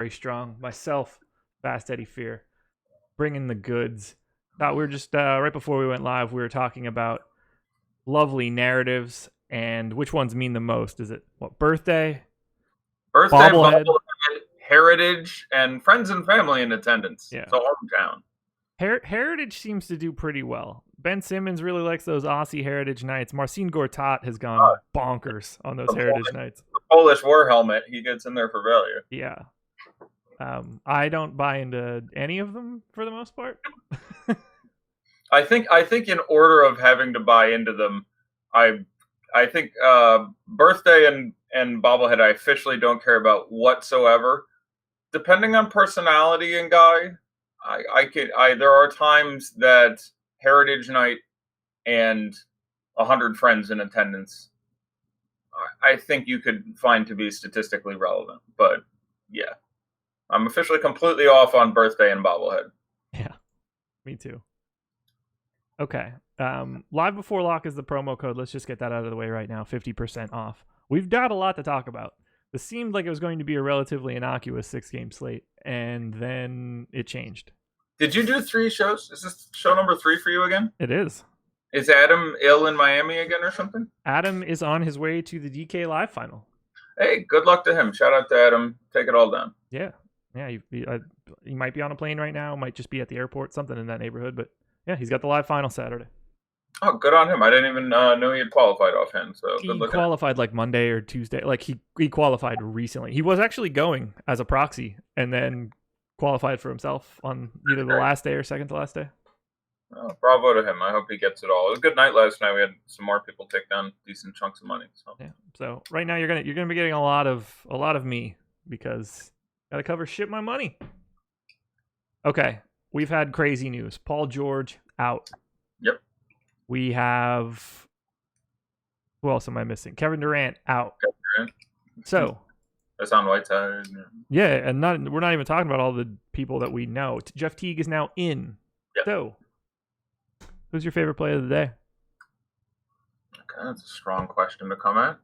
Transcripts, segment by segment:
very strong. Myself, Fast Eddie Fear, bringing the goods. Thought we were just right before we went live, we were talking about lovely narratives and which ones mean the most. Is it what birthday, bobblehead, heritage, and friends and family in attendance? Yeah, so hometown. Heritage seems to do pretty well. Ben Simmons really likes those Aussie Heritage nights. Marcin Gortat has gone bonkers on those Heritage nights. The Polish war helmet, he gets in there for value. Yeah. I don't buy into any of them for the most part. I think in order of having to buy into them, I think birthday and bobblehead I officially don't care about whatsoever. Depending on personality and guy, there are times that Heritage Night and 100 friends in attendance, I think you could find to be statistically relevant. But yeah, I'm officially completely off on birthday and bobblehead. Yeah, me too. Okay. Live Before Lock is the promo code. Let's just get that out of the way right now. 50% off. We've got a lot to talk about. This seemed like it was going to be a relatively innocuous 6-game slate, and then it changed. Did you do 3 shows? Is this show number 3 for you again? It is. Is Adam ill in Miami again or something? Adam is on his way to the DK Live final. Hey, good luck to him. Shout out to Adam. Take it all down. Yeah. He might be on a plane right now. Might just be at the airport, something in that neighborhood. But yeah, he's got the live final Saturday. Oh, good on him. I didn't even know he had qualified offhand. So he qualified like Monday or Tuesday. Like he qualified recently. He was actually going as a proxy and then qualified for himself on either the last day or second to last day. Oh, bravo to him. I hope he gets it all. It was a good night last night. We had some more people take down decent chunks of money. So yeah. So right now you're gonna be getting a lot of me because gotta cover shit my money. Okay, we've had crazy news. Paul George out. Yep. We have, who else am I missing? Kevin Durant out. Kevin Durant. So that's on Whiteside. Yeah, and we're not even talking about all the people that we know. Jeff Teague is now in. Yep. So who's your favorite play of the day? Okay, that's a strong question to come at.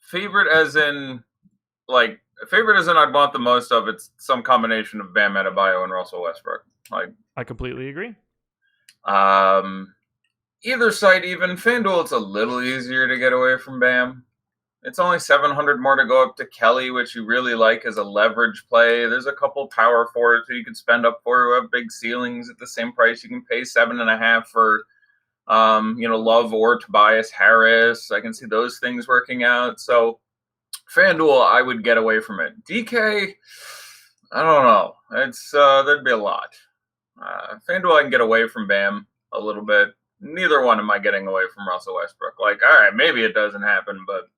Favorite as in I'd want the most of. It's some combination of Bam Adebayo and Russell Westbrook. I completely agree. Either side, even FanDuel, it's a little easier to get away from Bam. It's only 700 more to go up to Kelly, which you really like as a leverage play. There's a couple power forwards who you could spend up for who have big ceilings at the same price. You can pay 7.5 for, Love or Tobias Harris. I can see those things working out. So FanDuel, I would get away from it. DK, I don't know. It's there'd be a lot. FanDuel, I can get away from Bam a little bit. Neither one am I getting away from Russell Westbrook. All right, maybe it doesn't happen, but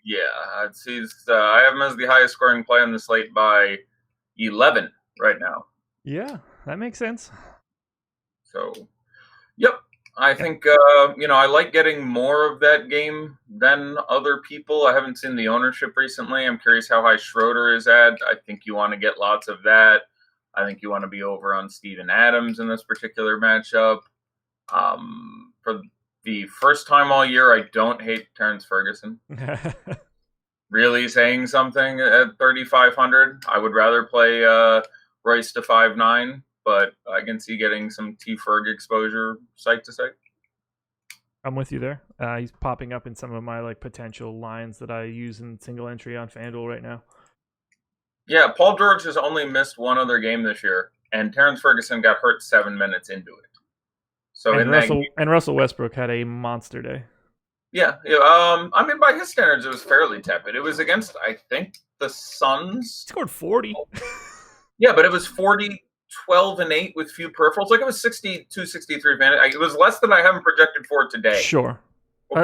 yeah, I have him as the highest scoring play on the slate by 11 right now. Yeah, that makes sense. So, yep. I think, I like getting more of that game than other people. I haven't seen the ownership recently. I'm curious how high Schroeder is at. I think you want to get lots of that. I think you want to be over on Steven Adams in this particular matchup. For the first time all year, I don't hate Terrence Ferguson. Really saying something at 3,500. I would rather play Royce to 5'9", but I can see getting some T-Ferg exposure site to site. I'm with you there. He's popping up in some of my potential lines that I use in single entry on FanDuel right now. Yeah, Paul George has only missed one other game this year, and Terrence Ferguson got hurt 7 minutes into it. So Russell Westbrook had a monster day. Yeah. By his standards, it was fairly tepid. It was against, I think, the Suns. He scored 40. Yeah, but it was 40, 12, and 8 with few peripherals. It was 62, 63 fantasy. It was less than I have him projected for today. Sure. I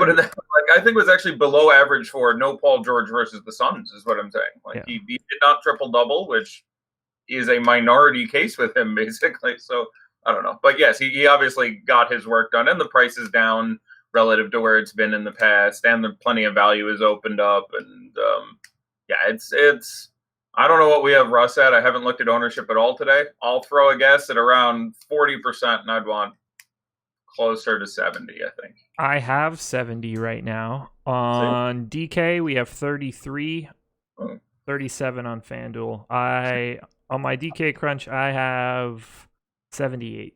think it was actually below average for no Paul George versus the Suns, is what I'm saying. He did not triple-double, which is a minority case with him, basically. So, I don't know. But yes, he obviously got his work done, and the price is down relative to where it's been in the past, and plenty of value is opened up. And, it's I don't know what we have Russ at. I haven't looked at ownership at all today. I'll throw a guess at around 40%, and I'd want closer to 70, I think. I have 70 right now. On DK, we have 33. 37 on FanDuel. On my DK crunch, I have 78.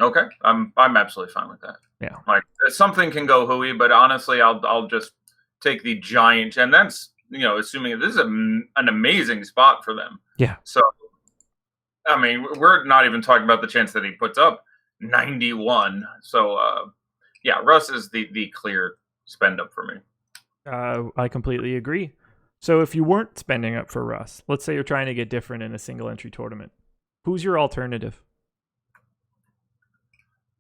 Okay, I'm absolutely fine with that. Yeah. Like something can go hooey, but honestly, I'll just take the giant, and that's assuming this is an amazing spot for them. Yeah. So, I mean, we're not even talking about the chance that he puts up 91. So, yeah, Russ is the clear spend up for me. I completely agree. So if you weren't spending up for Russ, let's say you're trying to get different in a single entry tournament, who's your alternative?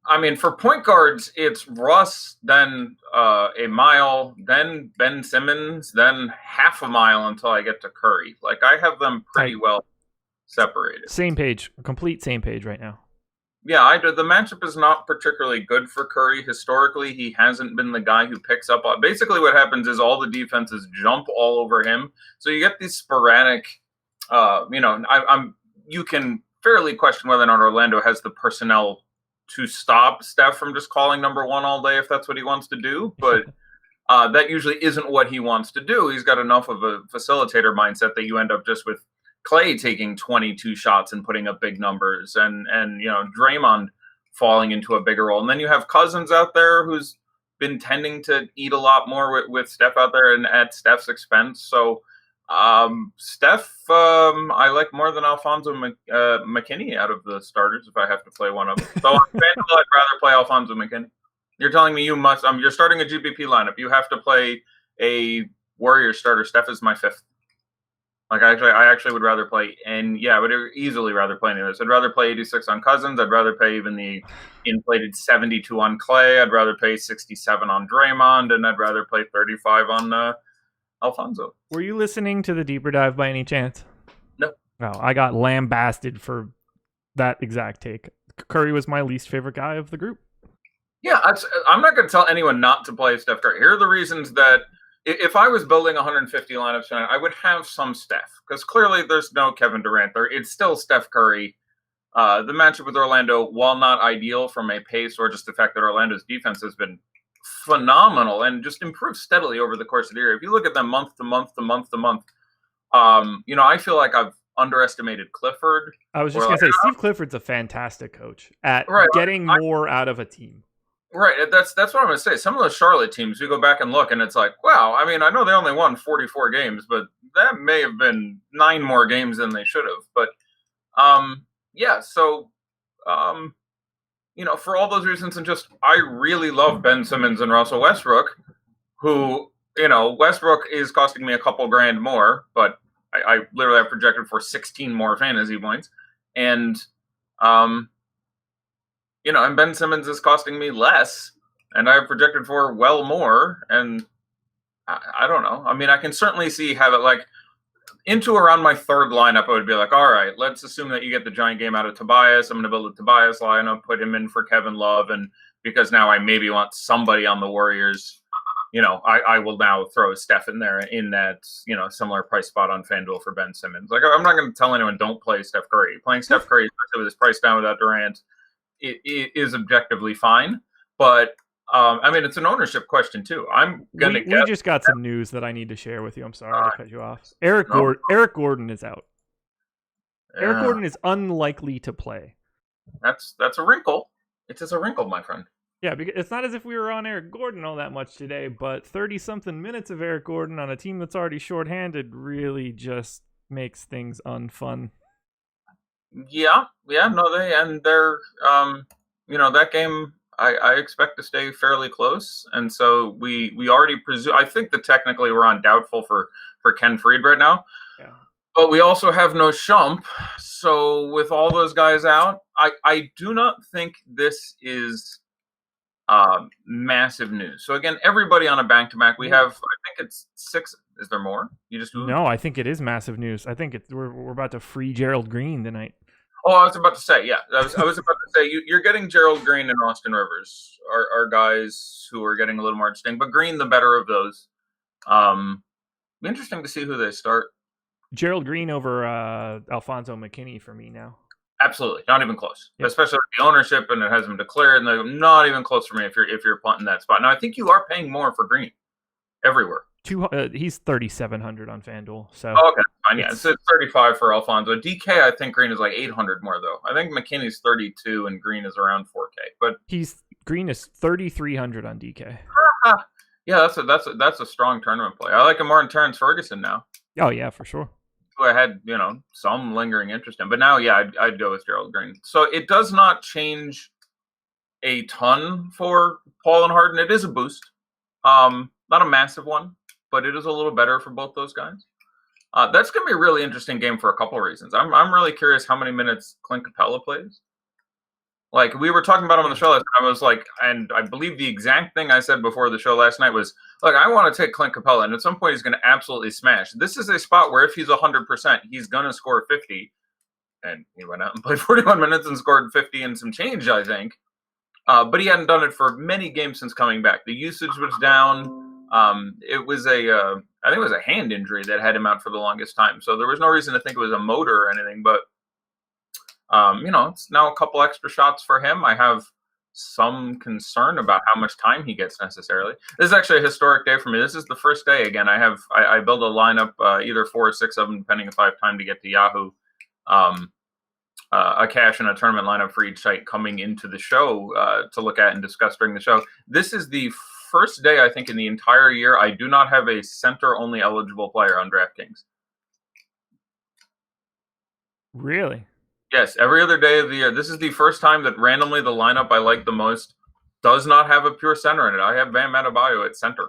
I mean, for point guards, it's Russ, then a mile, then Ben Simmons, then half a mile until I get to Curry. Like, I have them pretty well separated. Same page, complete same page right now. Yeah, I do. The matchup is not particularly good for Curry. Historically, he hasn't been the guy who picks up. Basically, what happens is all the defenses jump all over him. So you get these sporadic, you can fairly question whether or not Orlando has the personnel to stop Steph from just calling number one all day if that's what he wants to do. But that usually isn't what he wants to do. He's got enough of a facilitator mindset that you end up just with Clay taking 22 shots and putting up big numbers and Draymond falling into a bigger role. And then you have Cousins out there who's been tending to eat a lot more with Steph out there and at Steph's expense. So Steph, I like more than Alfonso McKinney out of the starters if I have to play one of them. So on FanDuel, I'd rather play Alfonso McKinney. You're telling me you must. You're starting a GPP lineup. You have to play a Warriors starter. Steph is my fifth. Like I actually would rather play, and yeah, I would easily rather play any of this. I'd rather play 86 on Cousins. I'd rather pay even the inflated 72 on Clay. I'd rather pay 67 on Draymond, and I'd rather play 35 on Alfonso. Were you listening to the deeper dive by any chance? No. No, I got lambasted for that exact take. Curry was my least favorite guy of the group. Yeah, I'm not going to tell anyone not to play Steph Curry. Here are the reasons that if I was building 150 lineups tonight, I would have some Steph because clearly there's no Kevin Durant there. It's still Steph Curry. The matchup with Orlando, while not ideal from a pace or just the fact that Orlando's defense has been phenomenal and just improved steadily over the course of the year. If you look at them month to month to month to month, I feel like I've underestimated Clifford. I was just going to say, Steve Clifford's a fantastic coach at getting more out of a team. Right, that's what I'm going to say. Some of those Charlotte teams, we go back and look, and it's like, wow, I mean, I know they only won 44 games, but that may have been 9 more games than they should have. But, for all those reasons, and just I really love Ben Simmons and Russell Westbrook, who, Westbrook is costing me a couple grand more, but I literally have projected for 16 more fantasy points. And, and Ben Simmons is costing me less, and I have projected for well more. And I don't know. I mean, I can certainly have it like into around my third lineup. I would be like, all right, let's assume that you get the giant game out of Tobias. I'm going to build a Tobias lineup, put him in for Kevin Love, and because now I maybe want somebody on the Warriors, I will now throw Steph in there in that similar price spot on FanDuel for Ben Simmons. Like, I'm not going to tell anyone don't play Steph Curry. Playing Steph Curry, especially with his price down without Durant, it is objectively fine, but it's an ownership question too. We just got some news that I need to share with you. I'm sorry to cut you off. Eric Gordon is out. Yeah. Eric Gordon is unlikely to play. That's a wrinkle. It is a wrinkle, my friend. Yeah, because it's not as if we were on Eric Gordon all that much today, but 30-something minutes of Eric Gordon on a team that's already shorthanded really just makes things unfun. Yeah, no, they're that game I expect to stay fairly close, and so we already presume. I think that technically we're on doubtful for Ken Freed right now, yeah. But we also have no Shump, so with all those guys out, I do not think this is massive news. So again, everybody on a back-to-back. We have, I think it's 6. Is there more? No, I think it is massive news. I think we're about to free Gerald Green tonight. Oh, I was about to say, yeah. I was about to say, you're getting Gerald Green and Austin Rivers are guys who are getting a little more interesting, but Green the better of those. Be interesting to see who they start. Gerald Green over Alfonso McKinney for me now. Absolutely, not even close. Yep. Especially with the ownership, and it has them declared, and they're not even close for me if you're punting that spot. Now, I think you are paying more for Green everywhere. He's 3,700 on FanDuel. So okay, fine. Yeah, it's 35 for Alfonso. DK, I think Green is like 800 more though. I think McKinney's 32 and Green is around 4K. But Green is 3,300 on DK. Yeah, that's a strong tournament play. I like him more than Terrence Ferguson now. Oh yeah, for sure. Who I had some lingering interest in, but now I'd go with Gerald Green. So it does not change a ton for Paul and Harden. It is a boost, not a massive one, but it is a little better for both those guys. That's going to be a really interesting game for a couple of reasons. I'm really curious how many minutes Clint Capella plays. Like, we were talking about him on the show last night. I was like, and I believe the exact thing I said before the show last night was, look, I want to take Clint Capella, and at some point he's going to absolutely smash. This is a spot where if he's 100%, he's going to score 50. And he went out and played 41 minutes and scored 50 and some change, I think. But he hadn't done it for many games since coming back. The usage was down. It was I think it was a hand injury that had him out for the longest time. So there was no reason to think it was a motor or anything, but it's now a couple extra shots for him. I have some concern about how much time he gets necessarily. This is actually a historic day for me. This is the first day again. I build a lineup, either 4 or 6 of them, depending if I have time to get to Yahoo. A cash and a tournament lineup for each site coming into the show to look at and discuss during the show. This is the first day, I think, in the entire year I do not have a center-only eligible player on DraftKings. Really? Yes, every other day of the year. This is the first time that randomly the lineup I like the most does not have a pure center in it. I have Bam Adebayo at center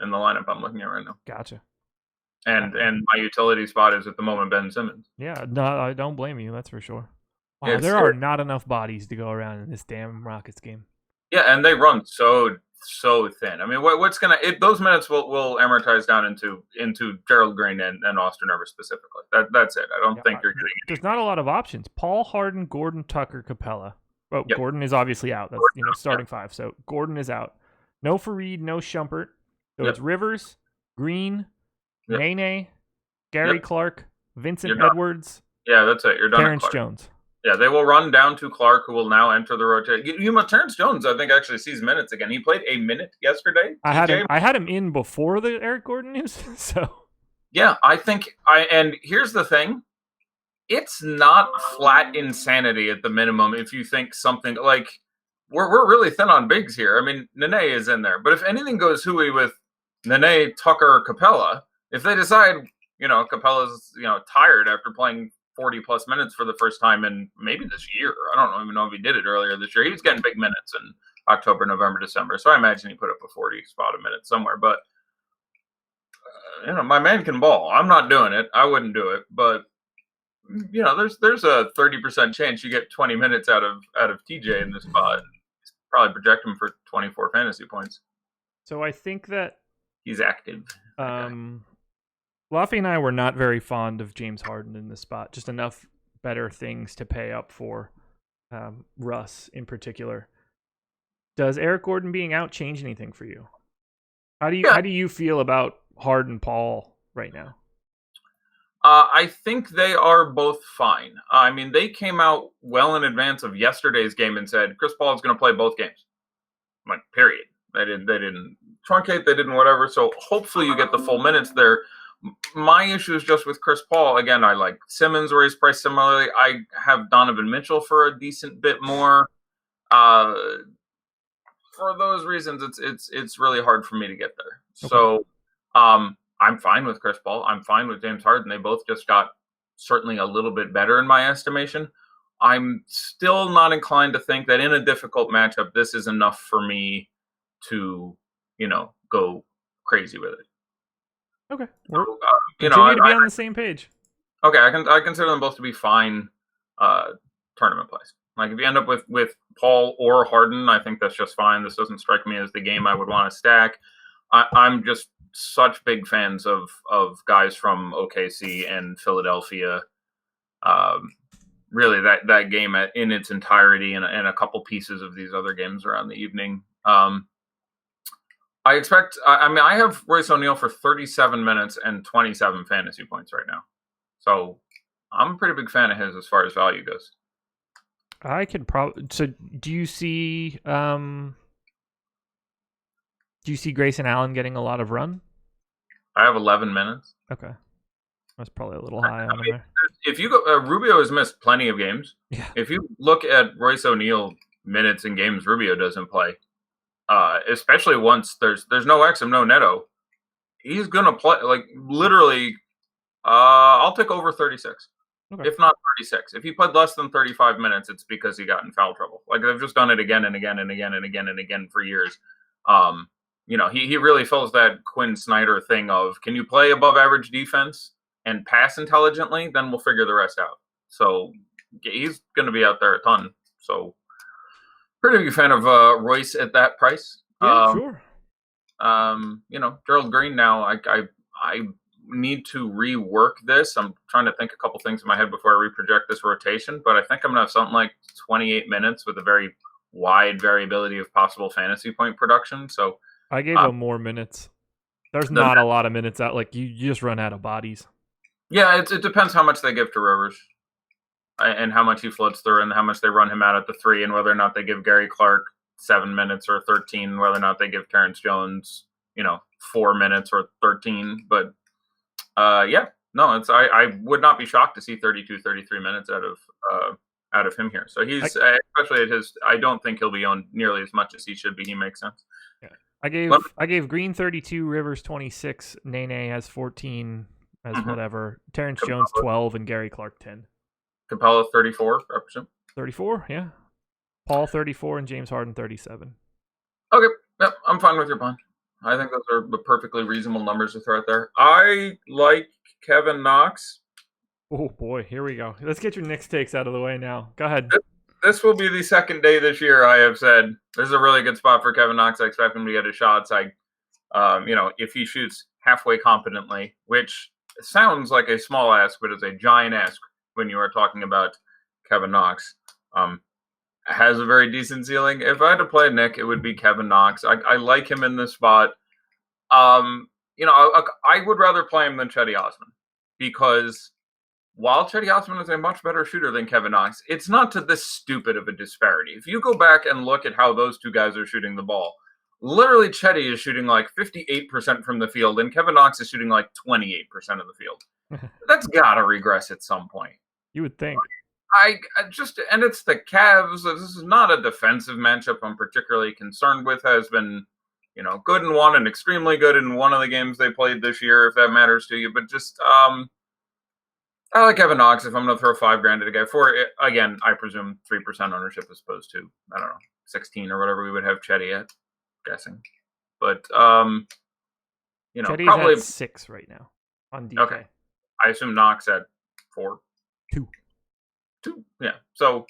in the lineup I'm looking at right now. Gotcha. And my utility spot is at the moment Ben Simmons. Yeah, no, I don't blame you. That's for sure. Wow, there are not enough bodies to go around in this damn Rockets game. Yeah, and they run so thin. I mean, what's those minutes will amortize down into Gerald Green and Austin Rivers specifically. That's it. I don't think you're getting. There's not a lot of options. Paul, Harden, Gordon, Tucker, Capella. Well, Yep. Gordon is obviously out. That's starting 5. So Gordon is out. No Fareed, no Shumpert. So it's Rivers, Green, Nene, Gary Clark, Vincent Edwards. Yeah, that's it. You're done. Terrence Jones. Yeah, they will run down to Clark, who will now enter the rotation. Terrence Jones, I think, actually sees minutes again. He played a minute yesterday. I had him in before the Eric Gordon news. So yeah, I think and here's the thing. It's not flat insanity at the minimum if you think something like we're really thin on bigs here. I mean, Nene is in there. But if anything goes hooey with Nene, Tucker, Capella, if they decide, Capella's, tired after playing 40-plus minutes for the first time in maybe this year. I don't even know if he did it earlier this year. He was getting big minutes in October, November, December. So I imagine he put up a 40 spot a minute somewhere. But, my man can ball. I'm not doing it. I wouldn't do it. But, there's a 30% chance you get 20 minutes out of TJ in this spot. Probably project him for 24 fantasy points. So I think that he's active. Luffy and I were not very fond of James Harden in this spot. Just enough better things to pay up for Russ in particular. Does Eric Gordon being out change anything for you? How do you feel about Harden, Paul right now? I think they are both fine. I mean, they came out well in advance of yesterday's game and said Chris Paul is going to play both games. Like, period. They didn't truncate. They didn't whatever. So hopefully you get the full minutes there. My issue is just with Chris Paul. Again, I like Simmons where he's priced similarly. I have Donovan Mitchell for a decent bit more. For those reasons, it's really hard for me to get there. Okay. So I'm fine with Chris Paul. I'm fine with James Harden. They both just got certainly a little bit better in my estimation. I'm still not inclined to think that in a difficult matchup, this is enough for me to, go crazy with it. Okay. We'll continue to be on the same page. Okay, I consider them both to be fine tournament plays. Like, if you end up with Paul or Harden, I think that's just fine. This doesn't strike me as the game I would want to stack. I'm just such big fans of guys from OKC and Philadelphia. Really, that game in its entirety and a couple pieces of these other games around the evening. I expect. I have Royce O'Neal for 37 minutes and 27 fantasy points right now, so I'm a pretty big fan of his as far as value goes. I can probably. So, do you see Grayson Allen getting a lot of run? I have 11 minutes. Okay. That's probably a little high on him there. If you go, Rubio has missed plenty of games. Yeah. If you look at Royce O'Neal minutes in games Rubio doesn't play, especially once there's no Exum, no Neto, he's gonna play like literally. I'll take over 36, if not 36. If he played less than 35 minutes, it's because he got in foul trouble. Like they've just done it again and again and again and again and again for years. He really fills that Quinn Snyder thing of, can you play above average defense and pass intelligently? Then we'll figure the rest out. So he's going to be out there a ton. So pretty big fan of Royce at that price. Yeah, sure. Gerald Green now. I need to rework this. I'm trying to think a couple things in my head before I reproject this rotation, but I think I'm gonna have something like 28 minutes with a very wide variability of possible fantasy point production. So I gave him more minutes. There's not a lot of minutes out. Like you just run out of bodies. Yeah, it depends how much they give to Rivers and how much he floats through and how much they run him out at the 3 and whether or not they give Gary Clark 7 minutes or 13, whether or not they give Terrence Jones, 4 minutes or 13. But I would not be shocked to see 32, 33 minutes out of him here. So he's especially at his. I don't think he'll be owned nearly as much as he should be. He makes sense. Yeah, I gave Green 32, Rivers 26, Nene has 14 as whatever. Terrence Jones 12 and Gary Clark 10. Capella 34, I presume. 34, yeah. Paul 34 and James Harden 37. Okay, yep, I'm fine with your plan. I think those are the perfectly reasonable numbers to throw out there. I like Kevin Knox. Oh, boy. Here we go. Let's get your Knicks takes out of the way now. Go ahead. This will be the second day this year I have said this is a really good spot for Kevin Knox. I expect him to get his shots. If he shoots halfway competently, which sounds like a small ask, but is a giant ask when you are talking about Kevin Knox. Has a very decent ceiling. If I had to play a Nick, it would be Kevin Knox. I like him in this spot. I would rather play him than Chetty Osman because while Chetty Osman is a much better shooter than Kevin Knox, it's not to this stupid of a disparity. If you go back and look at how those two guys are shooting the ball, literally Chetty is shooting like 58% from the field and Kevin Knox is shooting like 28% of the field. That's got to regress at some point. You would think. And it's the Cavs. This is not a defensive matchup I'm particularly concerned with. Has been, good in one and extremely good in one of the games they played this year, if that matters to you. But just, I like Kevin Knox if I'm going to throw $5,000 at a guy for it. Again, I presume 3% ownership as opposed to, 16 or whatever we would have Chetty at, guessing. But, Chetty's probably at 6 right now on DK. Okay. I assume Knox at 4. 2. Yeah. So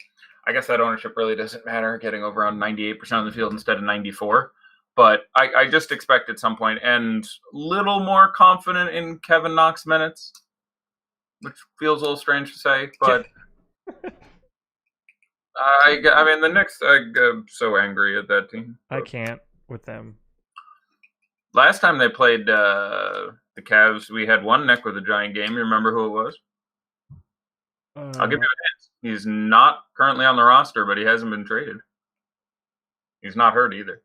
I guess that ownership really doesn't matter, getting over on 98% of the field instead of 94. But I just expect at some point and little more confident in Kevin Knox minutes, which feels a little strange to say, but the Knicks, I'm so angry at that team. I can't with them. Last time they played the Cavs, we had one Nick with a giant game. You remember who it was? I'll give you a hint. He's not currently on the roster, but he hasn't been traded. He's not hurt either.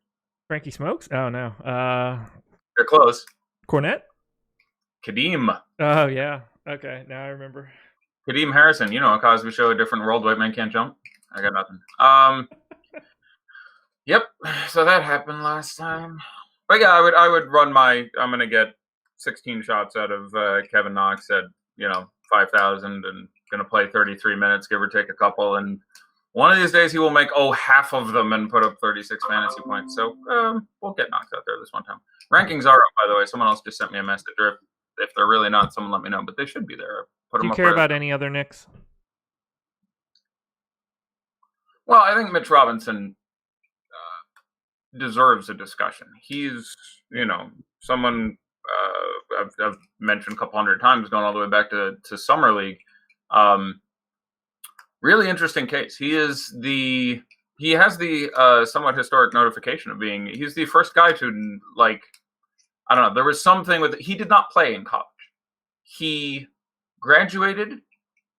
Frankie Smokes? Oh, no. They're close. Cornette? Kadeem. Oh, yeah. Okay, now I remember. Kadeem Harrison. A Cosby Show, a different world, white man can't jump. I got nothing. Yep. So that happened last time. But yeah, I would run I'm going to get 16 shots out of Kevin Knox at, 5,000 and going to play 33 minutes, give or take a couple. And one of these days he will make, half of them and put up 36 fantasy points. So we'll get Knox out there this one time. Rankings are up, by the way. Someone else just sent me a message. Or if they're really not, someone let me know. But they should be there. Do you care about any other Knicks? Well, I think Mitch Robinson deserves a discussion. He's, someone I've mentioned a couple hundred times, going all the way back to Summer League. Really interesting case. He has the somewhat historic notification of being, he's the first guy to, there was something he did not play in college. He graduated,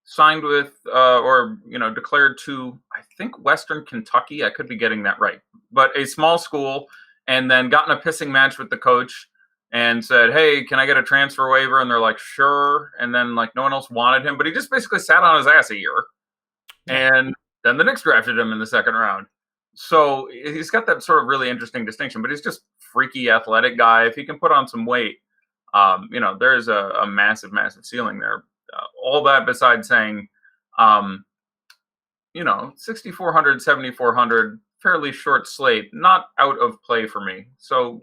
signed with, declared to, I think, Western Kentucky. I could be getting that right, but a small school, and then got in a pissing match with the coach, and said, "Hey, can I get a transfer waiver?" And they're like, "Sure." And then like no one else wanted him, but he just basically sat on his ass a year. And then the Knicks drafted him in the second round. So he's got that sort of really interesting distinction, but he's just freaky athletic guy. If he can put on some weight, there is a massive, massive ceiling there. All that besides saying, 6,400, 7,400, fairly short slate, not out of play for me. So,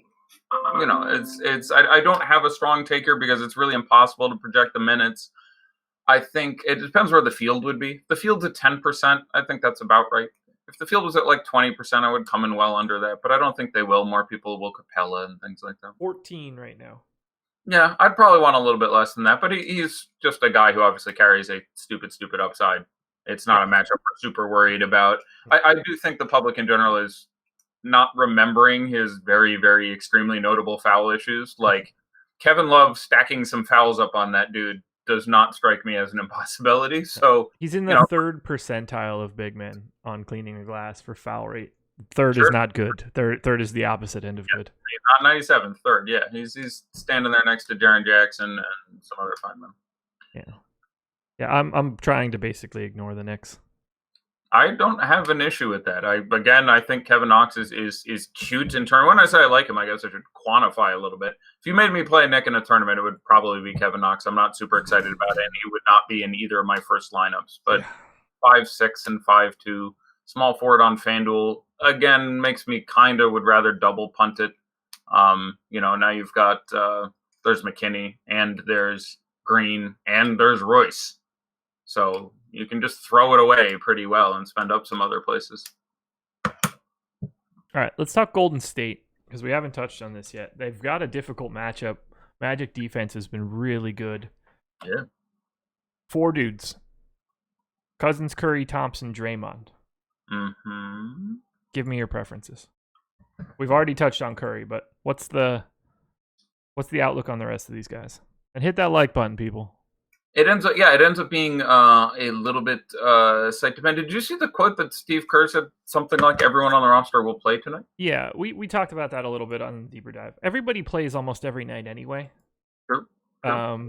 I don't have a strong taker because it's really impossible to project the minutes. I think it depends where the field would be. If the field's at 10%, I think that's about right. If the field was at like 20%, I would come in well under that, but I don't think they will. More people will Capella and things like that. 14 right now. Yeah, I'd probably want a little bit less than that, but he's just a guy who obviously carries a stupid upside. It's not a matchup we're super worried about. I do think the public in general is not remembering his very, very extremely notable foul issues. Like Kevin Love stacking some fouls up on that dude does not strike me as an impossibility. So he's in the third percentile of big men on cleaning the glass for foul rate. Third is not good. Third is the opposite end of good. Not 97th, third. Yeah, he's standing there next to Jaren Jackson and some other fine men. Yeah. I'm trying to basically ignore the Knicks. I don't have an issue with that. I think Kevin Knox is cute in turn. When I say I like him, I guess I should quantify a little bit. If you made me play Nick in a tournament, it would probably be Kevin Knox. I'm not super excited about it, and he would not be in either of my first lineups. But 5'6" and 5'2", small forward on FanDuel, again, makes me kind of would rather double punt it. Now you've got there's McKinney, and there's Green, and there's Royce. So you can just throw it away pretty well and spend up some other places. All right, let's talk Golden State because we haven't touched on this yet. They've got a difficult matchup. Magic defense has been really good. Yeah. 4 dudes. Cousins, Curry, Thompson, Draymond. Mm-hmm. Give me your preferences. We've already touched on Curry, but what's the outlook on the rest of these guys? And hit that like button, people. It ends up being a little bit site dependent. Did you see the quote that Steve Kerr said something like everyone on the roster will play tonight? Yeah, we talked about that a little bit on Deeper Dive. Everybody plays almost every night anyway. Sure.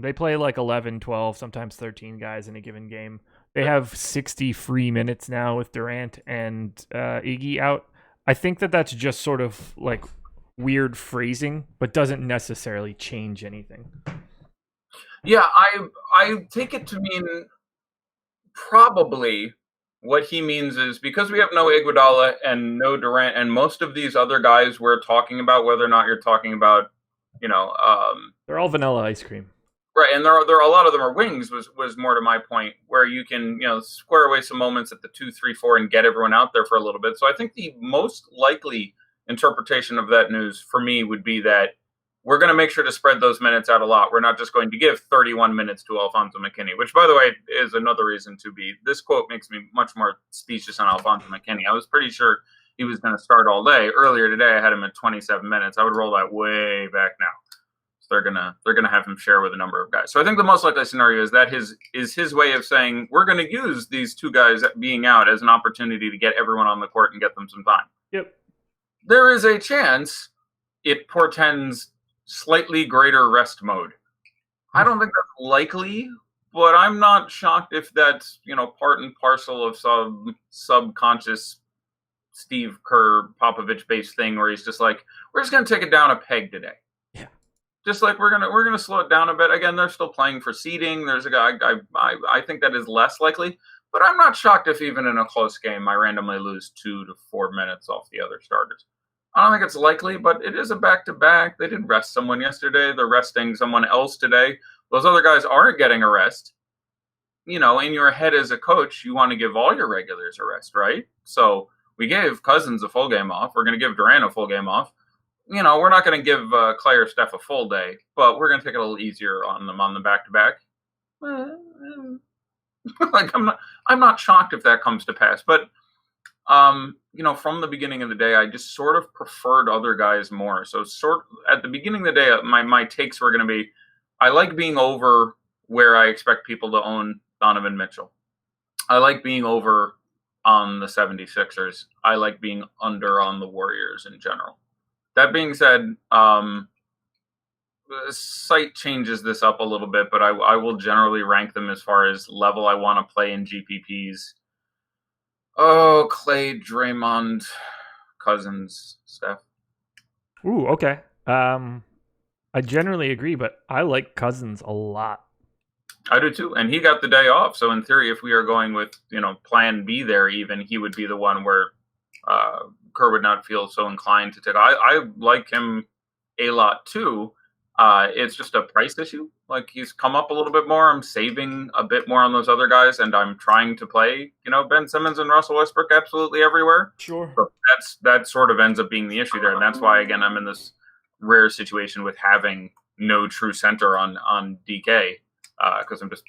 They play like 11, 12, sometimes 13 guys in a given game. They have 60 free minutes now with Durant and Iggy out. I think that's just sort of like weird phrasing, but doesn't necessarily change anything. Yeah, I take it to mean probably what he means is because we have no Iguodala and no Durant and most of these other guys we're talking about, whether or not you're talking about, they're all vanilla ice cream. Right, and there are a lot of them are wings was more to my point, where you can square away some moments at the 2, 3, 4 and get everyone out there for a little bit. So I think the most likely interpretation of that news for me would be that we're going to make sure to spread those minutes out a lot. We're not just going to give 31 minutes to Alfonso McKinney, which, by the way, is another reason to be. This quote makes me much more specious on Alfonso McKinney. I was pretty sure he was going to start all day. Earlier today, I had him at 27 minutes. I would roll that way back now. So they're gonna have him share with a number of guys. So I think the most likely scenario is that his way of saying we're going to use these 2 guys being out as an opportunity to get everyone on the court and get them some time. Yep. There is a chance it portends slightly greater rest mode. I don't think that's likely, but I'm not shocked if that's, part and parcel of some subconscious Steve Kerr Popovich based thing where he's just like, we're just going to take it down a peg today. Yeah. Just like we're going to slow it down a bit. Again, they're still playing for seeding. There's a guy, I think that is less likely, but I'm not shocked if even in a close game, I randomly lose 2 to 4 minutes off the other starters. I don't think it's likely, but it is a back-to-back. They did rest someone yesterday. They're resting someone else today. Those other guys aren't getting a rest. In your head as a coach, you want to give all your regulars a rest, right? So we gave Cousins a full game off. We're going to give Durant a full game off. We're not going to give Clay or Steph a full day, but we're going to take it a little easier on them on the back-to-back. Like I'm not shocked if that comes to pass, but from the beginning of the day, I just sort of preferred other guys more. So at the beginning of the day, my takes were going to be, I like being over where I expect people to own Donovan Mitchell. I like being over on the 76ers. I like being under on the Warriors in general. That being said, the site changes this up a little bit, but I will generally rank them as far as level I want to play in GPPs. Oh, Clay, Draymond, Cousins, Steph. Ooh, okay. I generally agree, but I like Cousins a lot. I do too, and he got the day off. So in theory, if we are going with Plan B there, even he would be the one where Kerr would not feel so inclined to take. I like him a lot too. It's just a price issue. Like he's come up a little bit more. I'm saving a bit more on those other guys, and I'm trying to play, Ben Simmons and Russell Westbrook absolutely everywhere. Sure. So that sort of ends up being the issue there, and that's why again I'm in this rare situation with having no true center on DK because I'm just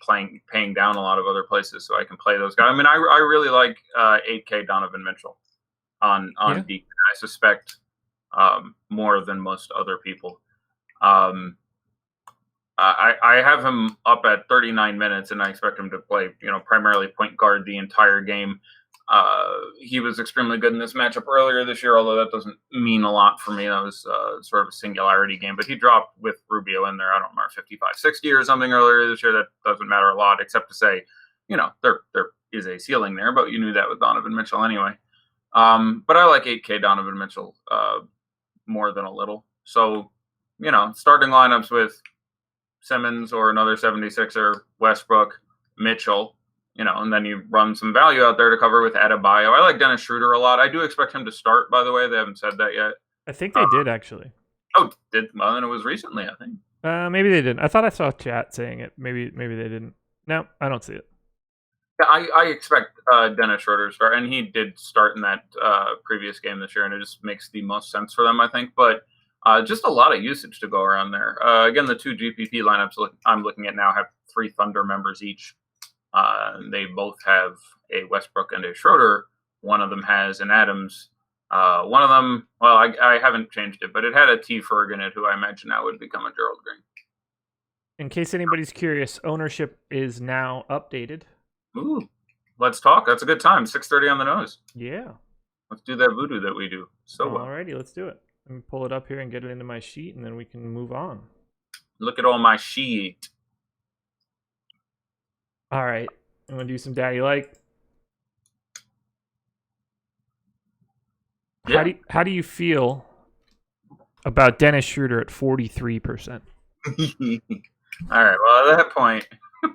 paying down a lot of other places so I can play those guys. I mean, I really like 8K Donovan Mitchell on DK. I suspect more than most other people. I have him up at 39 minutes, and I expect him to play, primarily point guard the entire game. He was extremely good in this matchup earlier this year, although that doesn't mean a lot for me. That was sort of a singularity game, but he dropped with Rubio in there. I don't remember 55, 60 or something earlier this year. That doesn't matter a lot, except to say, there is a ceiling there, but you knew that with Donovan Mitchell anyway. But I like 8K Donovan Mitchell more than a little. So, starting lineups with Simmons or another 76er, Westbrook, Mitchell, and then you run some value out there to cover with Adebayo. I like Dennis Schroeder a lot. I do expect him to start, by the way. They haven't said that yet. I think they did, actually. Oh, well, then it was recently, I think. Maybe they didn't. I thought I saw chat saying it. Maybe they didn't. No, I don't see it. Yeah, I expect Dennis Schroeder to start, and he did start in that previous game this year, and it just makes the most sense for them, I think. But just a lot of usage to go around there. Again, the two GPP lineups I'm looking at now have 3 Thunder members each. They both have a Westbrook and a Schroeder. One of them has an Adams. One of them, well, I haven't changed it, but it had a T. Ferg in it, who I imagine now would become a Gerald Green. In case anybody's curious, ownership is now updated. Ooh, let's talk. That's a good time. 6:30 on the nose. Yeah. Let's do that voodoo that we do. So alrighty, let's do it. Let me pull it up here and get it into my sheet, and then we can move on. Look at all my sheet. All right, I'm gonna do some daddy like. Yeah. How do you feel about Dennis Schroeder at 43%? All right. Well, at that point,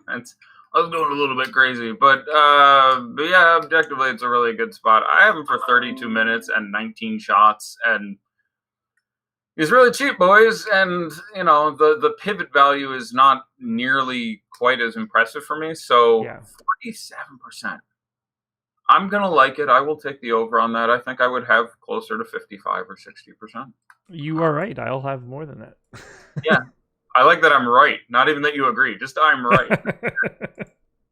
I was going a little bit crazy, but yeah, objectively, it's a really good spot. I have him for 32 minutes and 19 shots, and he's really cheap, boys. And the pivot value is not nearly quite as impressive for me. So 47%. I'm gonna like it. I will take the over on that. I think I would have closer to 55 or 60%. You are right. I'll have more than that. Yeah. I like that I'm right. Not even that you agree. Just I'm right.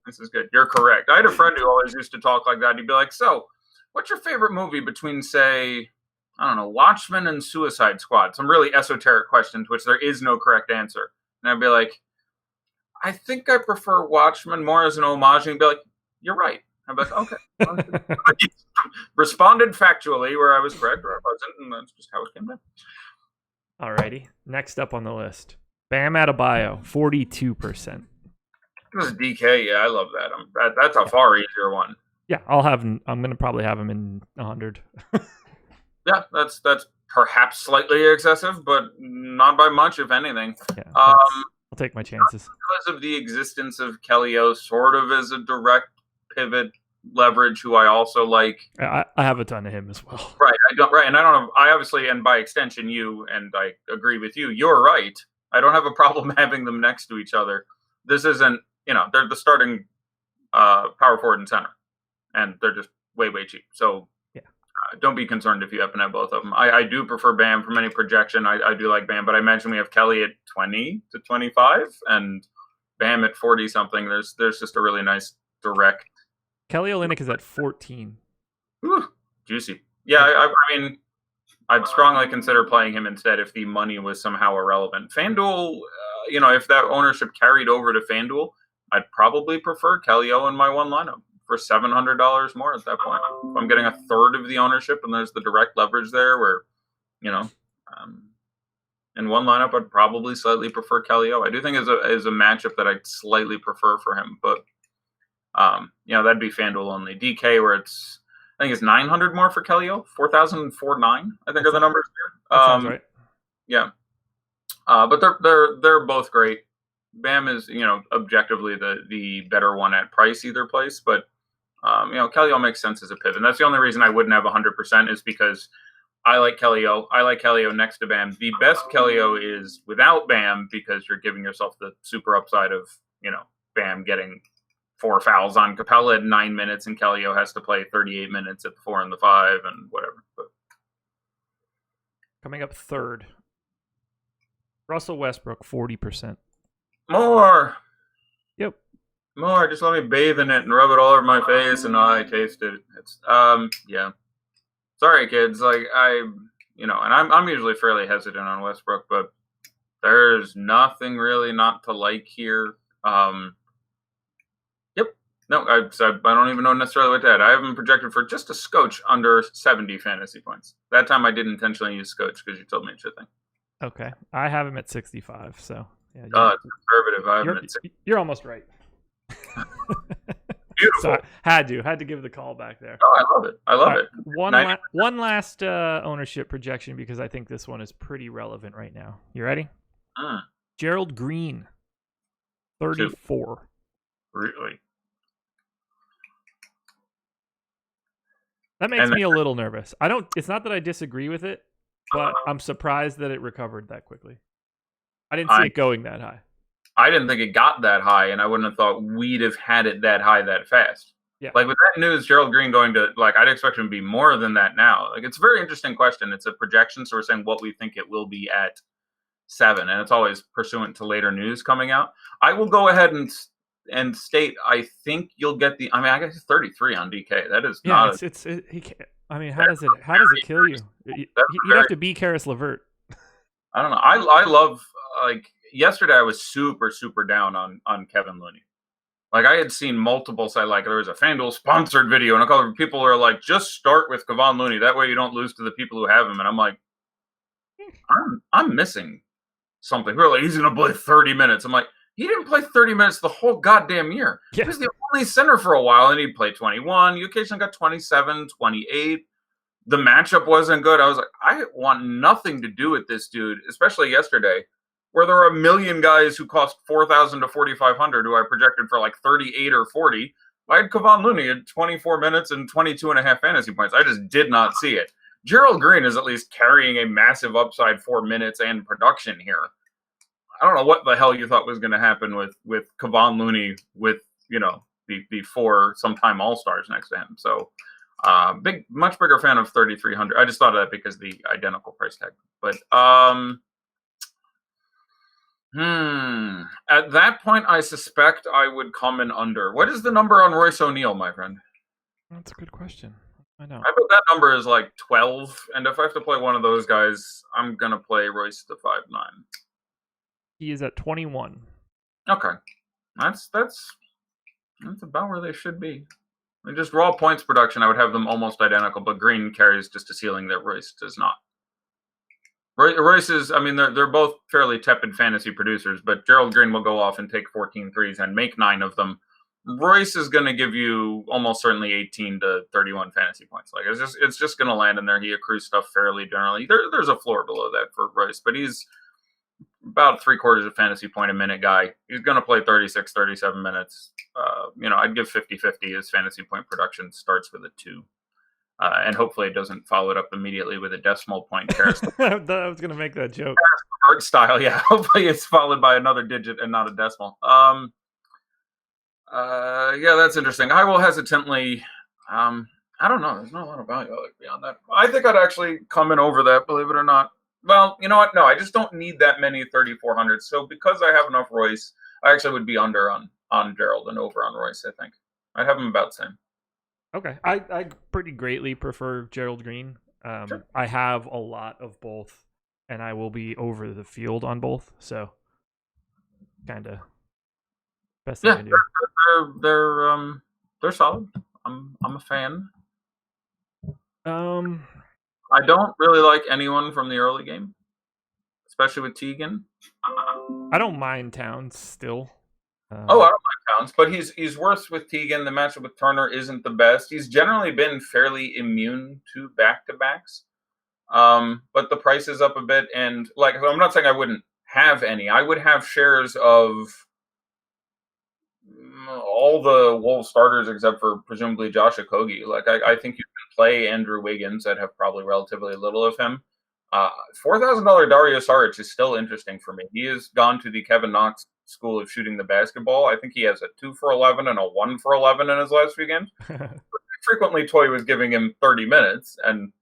This is good. You're correct. I had a friend who always used to talk like that. He'd be like, so, what's your favorite movie between, say, I don't know, Watchmen and Suicide Squad? Some really esoteric question to which there is no correct answer. And I'd be like, I think I prefer Watchmen more as an homage. And he'd be like, you're right. I'd be like, okay. Responded factually where I was correct or I wasn't, and that's just how it came down. Alrighty. Next up on the list. Bam Adebayo, 42%. This is DK. Yeah, I love that. That's a far easier one. Yeah, I'm going to probably have him in 100. Yeah, that's perhaps slightly excessive, but not by much, if anything. Yeah, I'll take my chances. Because of the existence of Kellyo sort of as a direct pivot leverage, who I also like. I have a ton of him as well. Right, and I don't have. I obviously, and by extension, you, and I agree with you. You're right. I don't have a problem having them next to each other. This isn't, they're the starting power forward and center, and they're just way cheap. So yeah, don't be concerned if you happen to have both of them. I do prefer Bam from any projection. I do like Bam, but I mentioned we have Kelly at 20 to 25 and Bam at 40 something. There's just a really nice direct. Kelly Olynyk is at 14. Ooh, juicy. Yeah, I mean, I'd strongly consider playing him instead if the money was somehow irrelevant. FanDuel, if that ownership carried over to FanDuel, I'd probably prefer Kelly O in my one lineup for $700 more at that point. If I'm getting a third of the ownership and there's the direct leverage there where, in one lineup, I'd probably slightly prefer Kelly O. I do think is a matchup that I'd slightly prefer for him, but that'd be FanDuel only. DK, where I think it's 900 more for Kelly O, 4,049. I think are the numbers here. That sounds right. Yeah, but they're both great. Bam is objectively the better one at price either place, but Kelly O makes sense as a pivot. And that's the only reason I wouldn't have 100% is because I like Kelly O. I like Kelly O next to Bam. The best Kelly O is without Bam because you're giving yourself the super upside of Bam getting 4 fouls on Capella at 9 minutes, and Kelly O has to play 38 minutes at the 4 and the 5 and whatever. But coming up third, Russell Westbrook, 40%. More. Yep. More. Just let me bathe in it and rub it all over my face, and I taste it. It's yeah. Sorry, kids. Like and I'm usually fairly hesitant on Westbrook, but there's nothing really not to like here. Yep. No, I don't even know necessarily what to add. I have him projected for just a scotch under 70 fantasy points. That time I did intentionally use scotch because you told me it should think. Okay, I have him at 65. So yeah, it's conservative. I have him at 60. You're almost right. Beautiful. So had to give the call back there. Oh, I love it. I love it. One last ownership projection because I think this one is pretty relevant right now. You ready? Gerald Green, 34. Really? That makes me a little nervous. It's not that I disagree with it, but I'm surprised that it recovered that quickly. I didn't see it going that high. I didn't think it got that high, and I wouldn't have thought we'd have had it that high that fast. Yeah. Like with that news, Gerald Green going to I'd expect him to be more than that now. Like it's a very interesting question. It's a projection, so we're saying what we think it will be at 7, and it's always pursuant to later news coming out. I will go ahead and state I think you'll get the. I guess 33 on DK. That is not. He can't. How does it kill you? You'd have to be Karis LeVert. I don't know. I love yesterday I was super, super down on Kevin Looney. Like I had seen multiple sites, there was a FanDuel sponsored video and a couple of people are like, just start with Kevon Looney. That way you don't lose to the people who have him. And I'm like, I'm missing something. We're like, he's going to play 30 minutes. I'm like, he didn't play 30 minutes the whole goddamn year. Yeah. He was the only center for a while and he'd play 21. You occasionally got 27, 28. The matchup wasn't good. I was like, I want nothing to do with this dude, especially yesterday, where there are a million guys who cost 4,000 to 4,500 who I projected for 38 or 40. I had Kevon Looney at 24 minutes and 22 and a half fantasy points. I just did not see it. Gerald Green is at least carrying a massive upside 4 minutes and production here. I don't know what the hell you thought was going to happen with Kevon Looney with, the 4 sometime All-Stars next to him. So much bigger fan of 3,300. I just thought of that because the identical price tag. But at that point, I suspect I would come in under. What is the number on Royce O'Neal, my friend? That's a good question. I know. I bet that number is 12, and if I have to play one of those guys, I'm gonna play Royce to 5'9". He is at 21. Okay, that's about where they should be. And just raw points production, I would have them almost identical, but Green carries just a ceiling that Royce does not. Royce is, they're both fairly tepid fantasy producers, but Gerald Green will go off and take 14 threes and make 9 of them. Royce is going to give you almost certainly 18 to 31 fantasy points. It's just going to land in there. He accrues stuff fairly generally. There's a floor below that for Royce, but he's about 3/4 of fantasy point a minute guy. He's going to play 36, 37 minutes. I'd give 50-50. His fantasy point production starts with a 2. And hopefully it doesn't follow it up immediately with a decimal point. I was going to make that joke. Art style, yeah. Hopefully it's followed by another digit and not a decimal. Yeah, that's interesting. I will hesitantly. I don't know. There's not a lot of value beyond that. I think I'd actually come in over that, believe it or not. Well, you know what? No, I just don't need that many 3,400. So because I have enough Royce, I actually would be under on Gerald and over on Royce, I think. I'd have him about the same. Okay. I pretty greatly prefer Gerald Green. Sure. I have a lot of both, and I will be over the field on both. So, kind of best thing I can do. They're solid. I'm a fan. I don't really like anyone from the early game, especially with Teagan. I don't mind Towns still. I don't mind Towns, but he's worse with Teagan. The matchup with Turner isn't the best. He's generally been fairly immune to back-to-backs. But the price is up a bit, and like I'm not saying I wouldn't have any. I would have shares of all the Wolves starters except for presumably Josh Okogie. Like I think you can play Andrew Wiggins. I'd have probably relatively little of him. $4,000 Dario Saric is still interesting for me. He has gone to the Kevin Knox school of shooting the basketball. I think he has a 2 for 11 and a 1 for 11 in his last few games. Frequently, Toy was giving him 30 minutes, and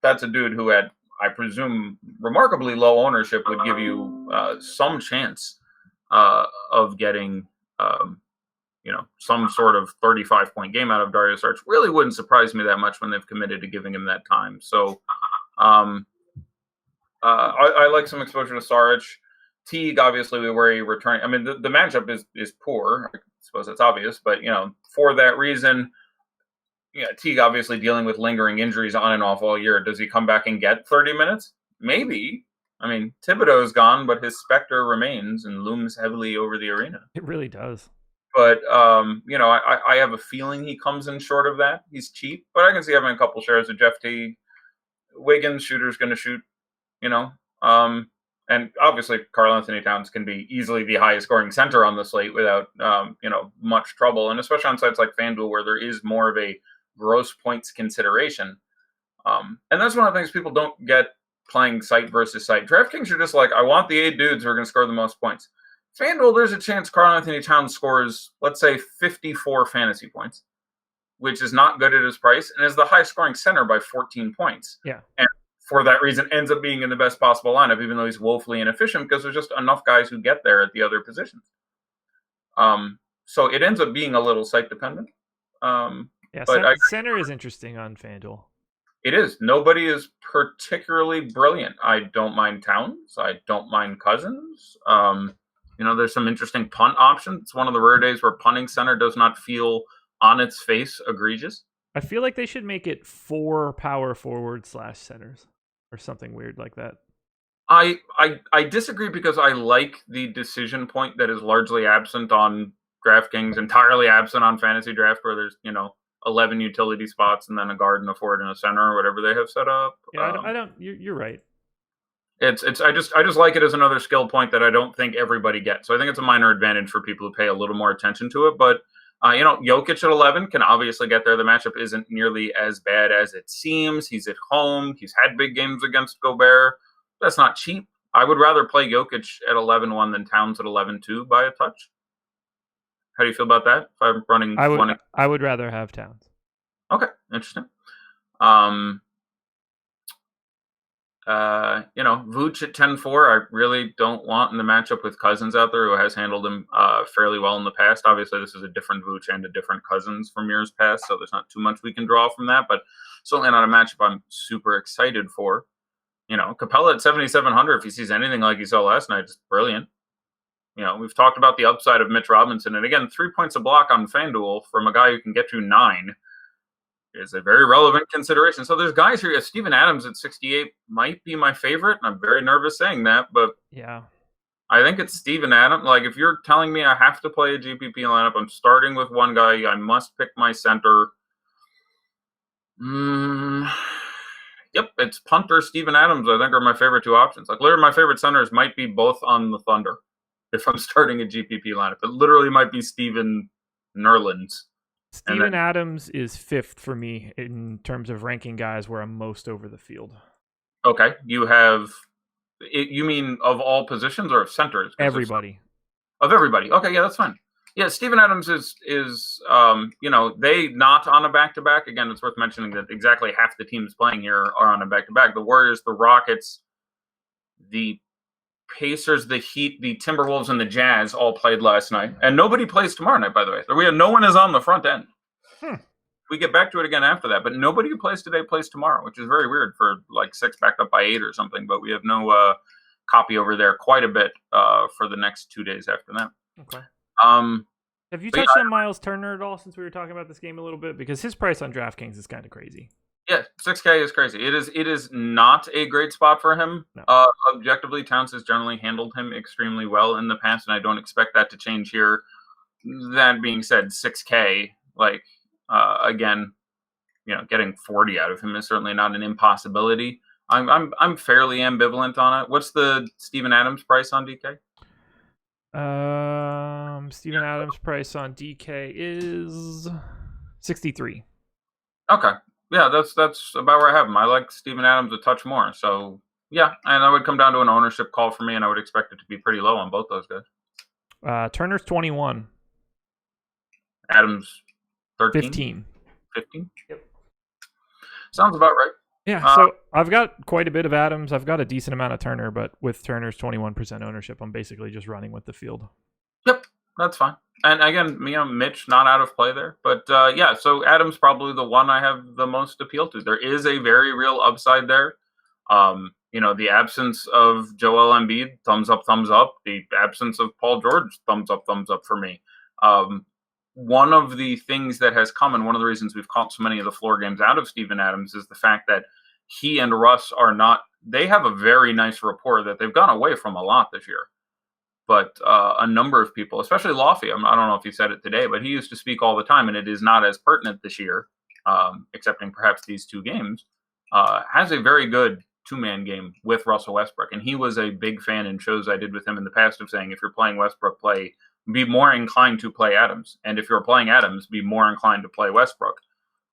that's a dude who had, I presume, remarkably low ownership would give you some chance of getting, some sort of 35-point game out of Dario Saric. Really wouldn't surprise me that much when they've committed to giving him that time. So I like some exposure to Saric. Teague, obviously, we worry returning. I mean, the matchup is poor. I suppose that's obvious, but for that reason. Teague obviously dealing with lingering injuries on and off all year. Does he come back and get 30 minutes? Maybe. I mean, Thibodeau's gone, but his specter remains and looms heavily over the arena. It really does. But, I have a feeling he comes in short of that. He's cheap, but I can see having a couple shares of Jeff Teague. Wiggins, shooter's going to shoot, and obviously Karl Anthony Towns can be easily the highest scoring center on the slate without, much trouble. And especially on sites like FanDuel where there is more of a gross points consideration. And that's one of the things people don't get playing site versus site. DraftKings are just like, I want the 8 dudes who are going to score the most points. FanDuel, there's a chance Karl Anthony Towns scores, let's say, 54 fantasy points, which is not good at his price, and is the highest scoring center by 14 points. Yeah. And for that reason, ends up being in the best possible lineup, even though he's woefully inefficient, because there's just enough guys who get there at the other positions. So it ends up being a little site dependent. But center is interesting on FanDuel. It is. Nobody is particularly brilliant. I don't mind Towns. I don't mind Cousins. There's some interesting punt options. It's one of the rare days where punting center does not feel on its face egregious. I feel like they should make it 4 power forward / centers or something weird like that. I disagree because I like the decision point that is largely absent on DraftKings, entirely absent on Fantasy Draft, where there's 11 utility spots and then a guard and a forward and a center or whatever they have set up. Yeah, I don't. You're right. I just like it as another skill point that I don't think everybody gets. So I think it's a minor advantage for people who pay a little more attention to it. But Jokic at 11 can obviously get there. The matchup isn't nearly as bad as it seems. He's at home. He's had big games against Gobert. That's not cheap. I would rather play Jokic at 11-1 than Towns at 11-2 by a touch. How do you feel about that? If I'm running, I would rather have Towns. Okay, interesting. Vooch at 10-4, I really don't want in the matchup with Cousins out there, who has handled him fairly well in the past. Obviously, this is a different Vooch and a different Cousins from years past, so there's not too much we can draw from that, but certainly not a matchup I'm super excited for. Capella at 7,700, if he sees anything like he saw last night, is brilliant. We've talked about the upside of Mitch Robinson, and again, 3 points a block on FanDuel from a guy who can get you 9 is a very relevant consideration. So there's guys here. Steven Adams at 68 might be my favorite, and I'm very nervous saying that, but yeah, I think it's Steven Adams. Like, if you're telling me I have to play a GPP lineup, I'm starting with one guy. I must pick my center. Yep, it's punter Steven Adams, I think, are my favorite 2 options. Like, literally, my favorite centers might be both on the Thunder if I'm starting a GPP lineup. It literally might be Steven Nerlens. Steven Adams is 5th for me in terms of ranking guys where I'm most over the field. Okay, you mean of all positions or of centers? Everybody. Of everybody. Okay, yeah, that's fine. Yeah, Steven Adams is they not on a back-to-back. Again, it's worth mentioning that exactly half the teams playing here are on a back-to-back. The Warriors, the Rockets, the Pacers, the Heat, the Timberwolves, and the Jazz all played last night. And nobody plays tomorrow night, by the way. No one is on the front end. We get back to it again after that. But nobody who plays today plays tomorrow, which is very weird for like 6 backed up by 8 or something. But we have no copy over there quite a bit for the next 2 days after that. Okay. Have you touched on Miles Turner at all since we were talking about this game a little bit? Because his price on DraftKings is kind of crazy. Yeah, 6K is crazy. It is not a great spot for him. No. Objectively, Towns has generally handled him extremely well in the past, and I don't expect that to change here. That being said, 6K, again, getting 40 out of him is certainly not an impossibility. I'm fairly ambivalent on it. What's the Steven Adams price on DK? Steven Adams price on DK is 63. Okay. Yeah, that's about where I have him. I like Steven Adams a touch more. So yeah, and that would come down to an ownership call for me, and I would expect it to be pretty low on both those guys. Turner's 21. Adams 13? 15. 15? Yep. Sounds about right. Yeah, so I've got quite a bit of Adams. I've got a decent amount of Turner, but with Turner's 21% ownership, I'm basically just running with the field. Yep, that's fine. And again, Mitch not out of play there. But yeah, so Adams probably the one I have the most appeal to. There is a very real upside there. The absence of Joel Embiid, thumbs up, thumbs up. The absence of Paul George, thumbs up for me. One of the things that has come, and one of the reasons we've caught so many of the floor games out of Steven Adams, is the fact that he and Russ are not, they have a very nice rapport that they've gone away from a lot this year. But a number of people, especially Lofty, I don't know if he said it today, but he used to speak all the time, and it is not as pertinent this year, excepting perhaps these two games, has a very good two-man game with Russell Westbrook. And he was a big fan in shows I did with him in the past of saying, if you're playing Westbrook, be more inclined to play Adams. And if you're playing Adams, be more inclined to play Westbrook.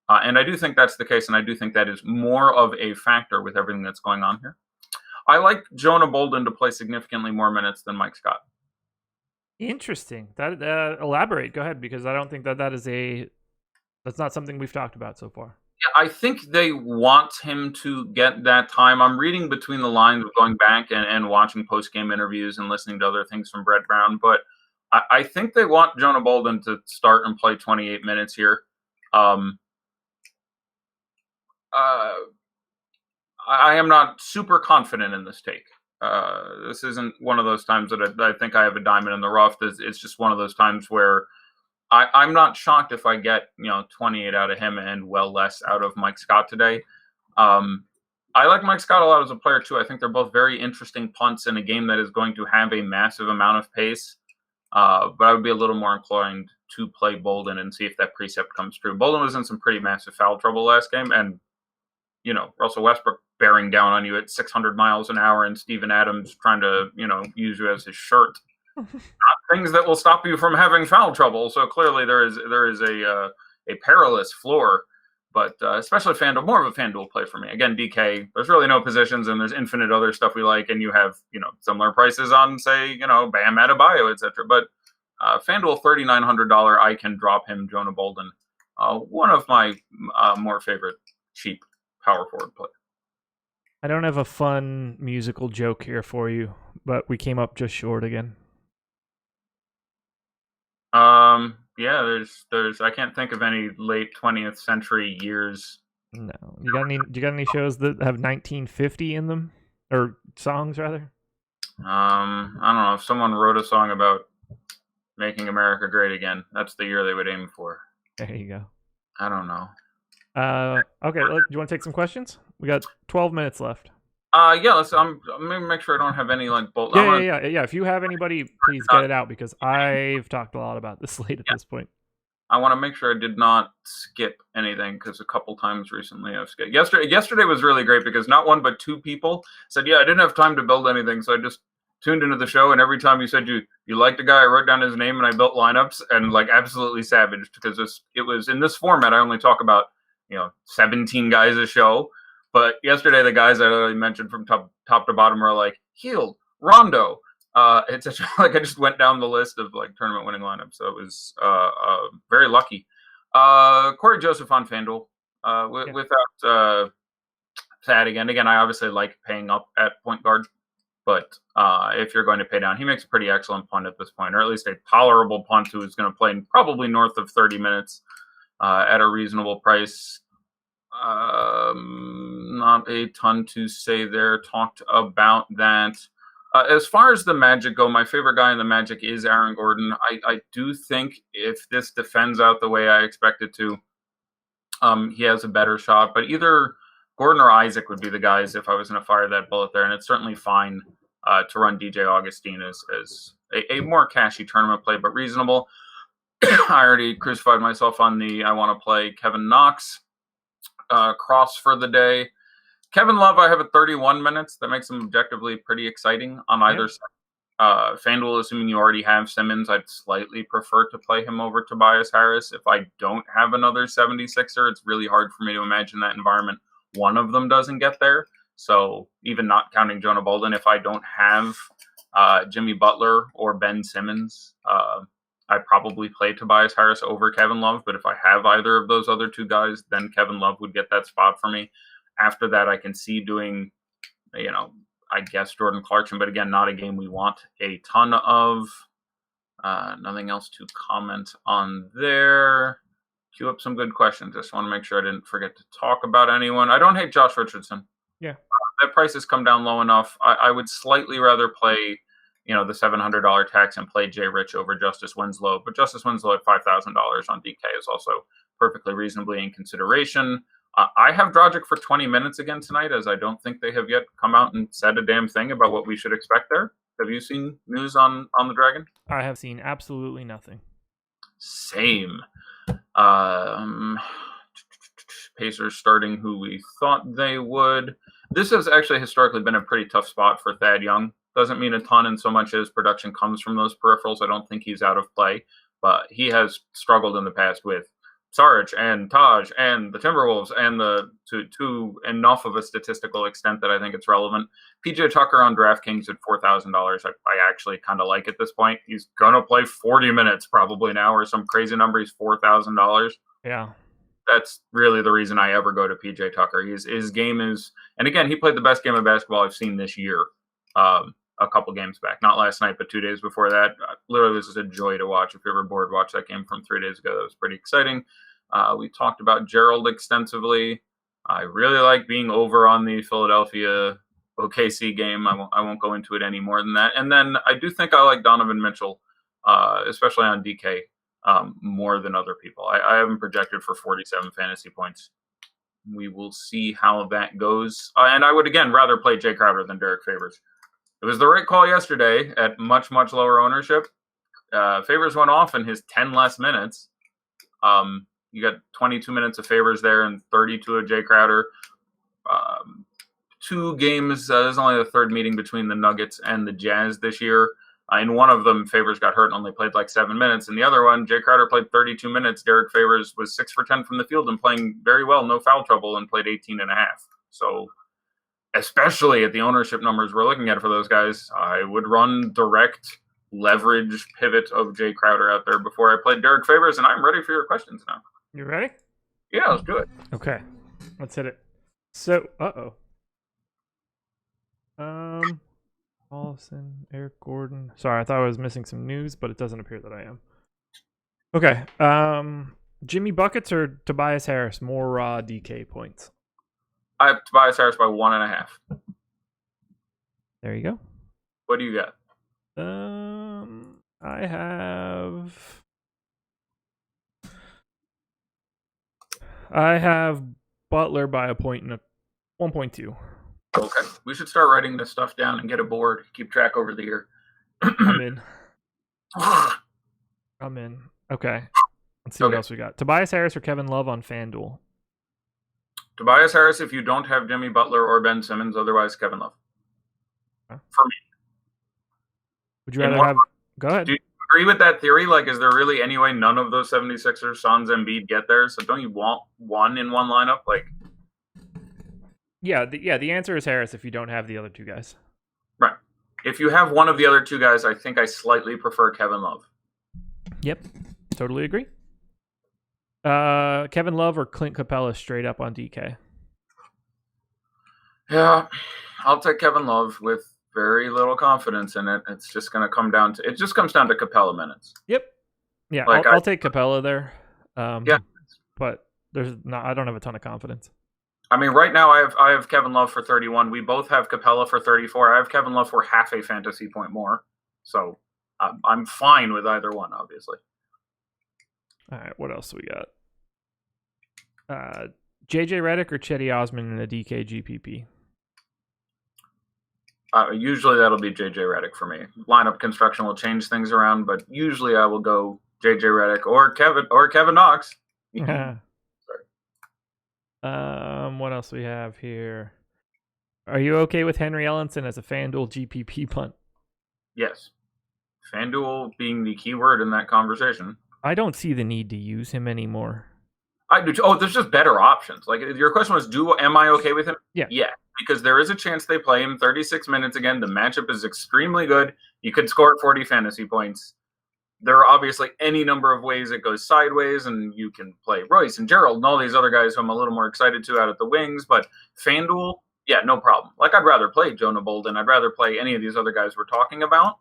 And I do think that's the case, and I do think that is more of a factor with everything that's going on here. I like Jonah Bolden to play significantly more minutes than Mike Scott. Interesting. That elaborate. Go ahead, because I don't think that's not something we've talked about so far. Yeah, I think they want him to get that time. I'm reading between the lines of going back and watching post-game interviews and listening to other things from Brett Brown, but I think they want Jonah Bolden to start and play 28 minutes here. I am not super confident in this take. This isn't one of those times that I think I have a diamond in the rough. It's just one of those times where I'm not shocked if I get 28 out of him and well less out of Mike Scott today. I like Mike Scott a lot as a player too. I think they're both very interesting punts in a game that is going to have a massive amount of pace. But I would be a little more inclined to play Bolden and see if that precept comes true. Bolden was in some pretty massive foul trouble last game, and Russell Westbrook bearing down on you at 600 miles an hour and Steven Adams trying to, use you as his shirt. Not things that will stop you from having foul trouble. So clearly there is a perilous floor, but especially FanDuel, more of a FanDuel play for me. Again, DK, there's really no positions and there's infinite other stuff we like, and you have, similar prices on, say, Bam Adebayo, etc. But FanDuel $3,900, I can drop him, Jonah Bolden. One of my more favorite cheap power forward play. I don't have a fun musical joke here for you, but we came up just short again. Yeah, there's I can't think of any late 20th century years. No. You got any shows that have 1950 in them? Or songs rather? I don't know. If someone wrote a song about making America great again, that's the year they would aim for. There you go. I don't know. Okay, do you want to take some questions? We got 12 minutes left. Yeah, I'm gonna make sure I don't have any bolt. Yeah. If you have anybody, please get it out, because I've talked a lot about this slate at this point. I want to make sure I did not skip anything, because a couple times recently I've skipped. Yesterday was really great because not one but two people said, "Yeah, I didn't have time to build anything, so I just tuned into the show." And every time you said you liked a guy, I wrote down his name and I built lineups, and absolutely savaged, because it was in this format. I only talk about 17 guys a show. But yesterday, the guys I mentioned from top to bottom were Hield, Rondo, etc. I just went down the list of tournament winning lineups. So it was very lucky. Cory Joseph on FanDuel without Thad again. Again, I obviously like paying up at point guard, but if you're going to pay down, he makes a pretty excellent punt at this point, or at least a tolerable punt who is going to play probably north of 30 minutes at a reasonable price. Not a ton to say there. Talked about that. As far as the Magic go, my favorite guy in the Magic is Aaron Gordon. I do think if this defends out the way I expect it to, he has a better shot. But either Gordon or Isaac would be the guys if I was going to fire that bullet there. And it's certainly fine to run DJ Augustine as a more cashy tournament play, but reasonable. I already crucified myself on I want to play Kevin Knox cross for the day. Kevin Love, I have at 31 minutes. That makes him objectively pretty exciting on either side. FanDuel, assuming you already have Simmons, I'd slightly prefer to play him over Tobias Harris. If I don't have another 76er, it's really hard for me to imagine that environment. One of them doesn't get there. So even not counting Jonah Bolden, if I don't have Jimmy Butler or Ben Simmons, I probably play Tobias Harris over Kevin Love. But if I have either of those other two guys, then Kevin Love would get that spot for me. After that, I can see doing, I guess Jordan Clarkson, but again, not a game we want a ton of. Nothing else to comment on there. Queue up some good questions. Just want to make sure I didn't forget to talk about anyone. I don't hate Josh Richardson. Yeah. That price has come down low enough. I would slightly rather play, the $700 tax and play Jay Rich over Justice Winslow. But Justice Winslow at $5,000 on DK is also perfectly reasonably in consideration. I have Dragic for 20 minutes again tonight, as I don't think they have yet come out and said a damn thing about what we should expect there. Have you seen news on the Dragon? I have seen absolutely nothing. Same. Pacers starting who we thought they would. This has actually historically been a pretty tough spot for Thad Young. Doesn't mean a ton in so much as production comes from those peripherals. I don't think he's out of play, but he has struggled in the past with Sarge and Taj and the Timberwolves and to enough of a statistical extent that I think it's relevant. PJ Tucker on DraftKings at $4,000. I actually kind of like at this point. He's gonna play 40 minutes probably now, or some crazy number. He's $4,000. Yeah, that's really the reason I ever go to PJ Tucker. His game is, and again, he played the best game of basketball I've seen this year. A couple games back, not last night, but 2 days before that. Literally, this is a joy to watch. If you're ever bored, watch that game from 3 days ago. That was pretty exciting. We talked about Gerald extensively. I really like being over on the Philadelphia OKC game. I won't go into it any more than that. And then I do think I like Donovan Mitchell, especially on DK, more than other people. I have him projected for 47 fantasy points. We will see how that goes. And I would, again, rather play Jay Crowder than Derek Favors. It was the right call yesterday at much, much lower ownership. Favors went off in his 10 less minutes. You got 22 minutes of Favors there and 32 of Jay Crowder. 2 games. There's only the third meeting between the Nuggets and the Jazz this year. In one of them, Favors got hurt and only played like 7 minutes. In the other one, Jay Crowder played 32 minutes. Derek Favors was 6 for 10 from the field and playing very well, no foul trouble, and played 18 and a half. So especially at the ownership numbers we're looking at for those guys, I would run direct leverage pivot of Jay Crowder out there before I played Derek Favors, and I'm ready for your questions now. You ready? Yeah, let's do it. Okay, let's hit it. So, Paulson, Eric Gordon. Sorry, I thought I was missing some news, but it doesn't appear that I am. Okay, Jimmy Buckets or Tobias Harris? More raw DK points. I have Tobias Harris by 1.5. There you go. What do you got? I have Butler by a point and 1.2. Okay. We should start writing this stuff down and get a board. Keep track over the year. I'm in. I'm in. Okay. Let's see what else we got. Tobias Harris or Kevin Love on FanDuel? Tobias Harris if you don't have Jimmy Butler or Ben Simmons. Otherwise, Kevin Love. Okay. For me. Would you rather have... Go ahead. Do you agree with that theory? Like, is there really any way none of those 76ers, Suns, and Embiid get there? So don't you want one in one lineup? Like... Yeah, the answer is Harris if you don't have the other two guys. Right. If you have one of the other two guys, I think I slightly prefer Kevin Love. Yep. Totally agree. Kevin Love or Clint Capella straight up on DK? Yeah, I'll take Kevin Love with very little confidence in it. It's just going to come down to, it just comes down to Capella minutes. Yep. Yeah, like I'll take Capella there. Yeah. But I don't have a ton of confidence. I mean, right now I have Kevin Love for 31. We both have Capella for 34. I have Kevin Love for half a fantasy point more. So I'm fine with either one, obviously. All right, what else we got? JJ Redick or Chetty Osman in a DK GPP? Usually that'll be JJ Redick for me. Lineup construction will change things around, but usually I will go JJ Redick or Kevin Knox. Sorry. What else we have here? Are you okay with Henry Ellenson as a FanDuel GPP punt? Yes. FanDuel being the key word in that conversation. I don't see the need to use him anymore. I do. Oh, there's just better options. Like your question was, am I okay with him? Yeah. Yeah, because there is a chance they play him 36 minutes again. The matchup is extremely good. You could score 40 fantasy points. There are obviously any number of ways it goes sideways, and you can play Royce and Gerald and all these other guys who I'm a little more excited to out at the wings. But FanDuel, yeah, no problem. Like I'd rather play Jonah Bolden. I'd rather play any of these other guys we're talking about.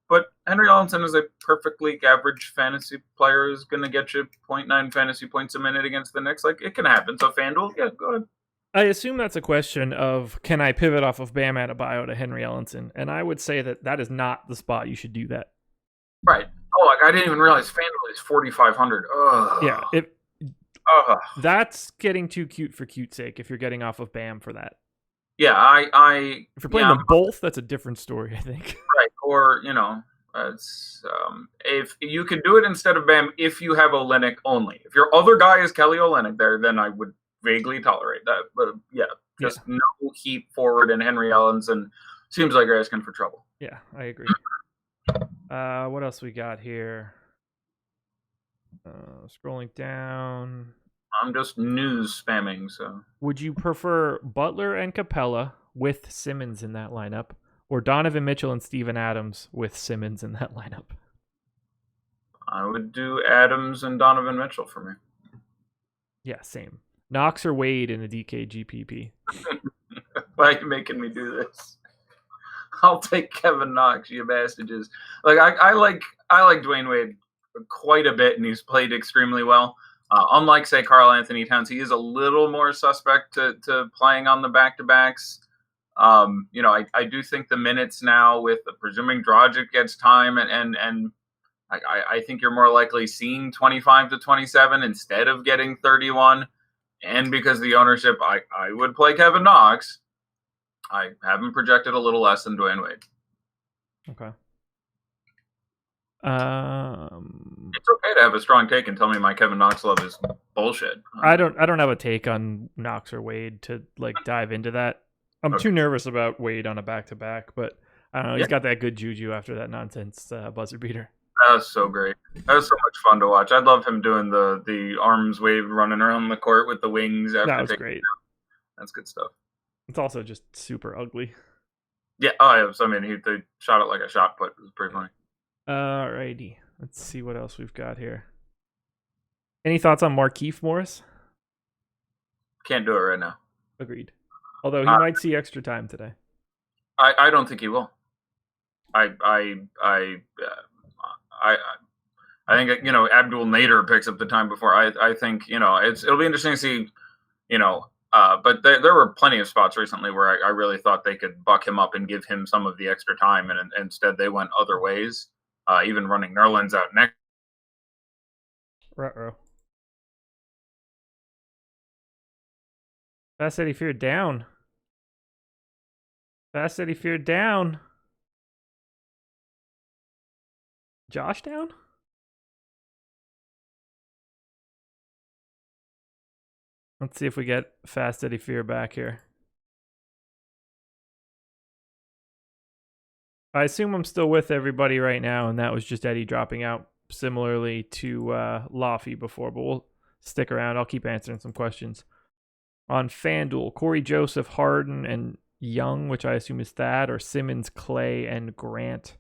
But Henry Ellenson is a perfectly average fantasy player who's going to get you 0.9 fantasy points a minute against the Knicks. Like, it can happen. So, FanDuel, yeah, go ahead. I assume that's a question of, can I pivot off of Bam Adebayo to Henry Ellenson? And I would say that is not the spot you should do that. Right. Oh, like, I didn't even realize FanDuel is 4,500. Ugh. Yeah. That's getting too cute for cute sake if you're getting off of Bam for that. Yeah, if you're playing them both, that's a different story, I think. Right, or it's if you could do it instead of Bam, if you have Olynyk only. If your other guy is Kelly Olynyk there, then I would vaguely tolerate that. But no heat forward in Henry Ellenson seems like you're asking for trouble. Yeah, I agree. What else we got here? Scrolling down. I'm just news spamming, so. Would you prefer Butler and Capella with Simmons in that lineup, or Donovan Mitchell and Steven Adams with Simmons in that lineup? I would do Adams and Donovan Mitchell for me. Yeah, same. Knox or Wade in a DK GPP? Why are you making me do this? I'll take Kevin Knox, you bastards. Like I like Dwayne Wade quite a bit, and he's played extremely well. Unlike, say, Karl Anthony Towns, he is a little more suspect to playing on the back-to-backs. I do think the minutes now, with presuming Dragic gets time, and I think you're more likely seeing 25 to 27 instead of getting 31. And because of the ownership, I would play Kevin Knox. I have him projected a little less than Dwayne Wade. Okay. It's okay to have a strong take and tell me my Kevin Knox love is bullshit. I don't have a take on Knox or Wade to dive into that. I'm too nervous about Wade on a back-to-back, but I don't know. He's got that good juju after that nonsense buzzer beater. That was so great. That was so much fun to watch. I'd love him doing the arms wave running around the court with the wings. That was great. That's good stuff. It's also just super ugly. Yeah. Oh, yeah. So, I mean, they shot it like a shot put. It was pretty funny. Alrighty. Let's see what else we've got here. Any thoughts on Markieff Morris? Can't do it right now. Agreed. Although he might see extra time today. I don't think he will. I think Abdul Nader picks up the time before. I think it'll be interesting to see. But there were plenty of spots recently where I really thought they could buck him up and give him some of the extra time, and instead they went other ways. Even running Nerlens out next. Ruh-roh. Fast Eddie Fear down. Fast Eddie Fear down. Josh down? Let's see if we get Fast Eddie Fear back here. I assume I'm still with everybody right now, and that was just Eddie dropping out similarly to Laffy before, but we'll stick around. I'll keep answering some questions. On FanDuel, Cory Joseph, Harden, and Young, which I assume is Thad, or Simmons, Clay, and Grant.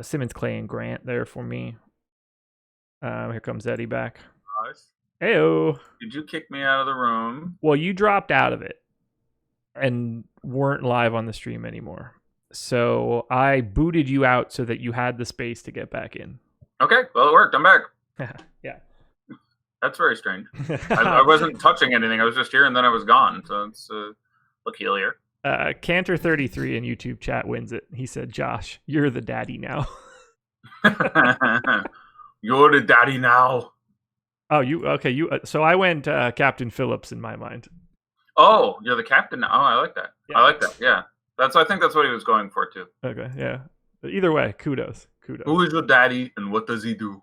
Simmons, Clay, and Grant there for me. Here comes Eddie back. Nice. Heyo. Did you kick me out of the room? Well, you dropped out of it and weren't live on the stream anymore. So I booted you out so that you had the space to get back in. Okay, well, it worked. I'm back. Yeah. That's very strange. I wasn't touching anything. I was just here and then I was gone. So it's peculiar. Cantor33 in YouTube chat wins it. He said, Josh, you're the daddy now. You're the daddy now. Oh, you okay? So I went Captain Phillips in my mind. Oh, you're the captain now. Oh, I like that. Yeah. I like that. Yeah, I think that's what he was going for too. Okay, yeah. But either way, kudos. Who is your daddy and what does he do?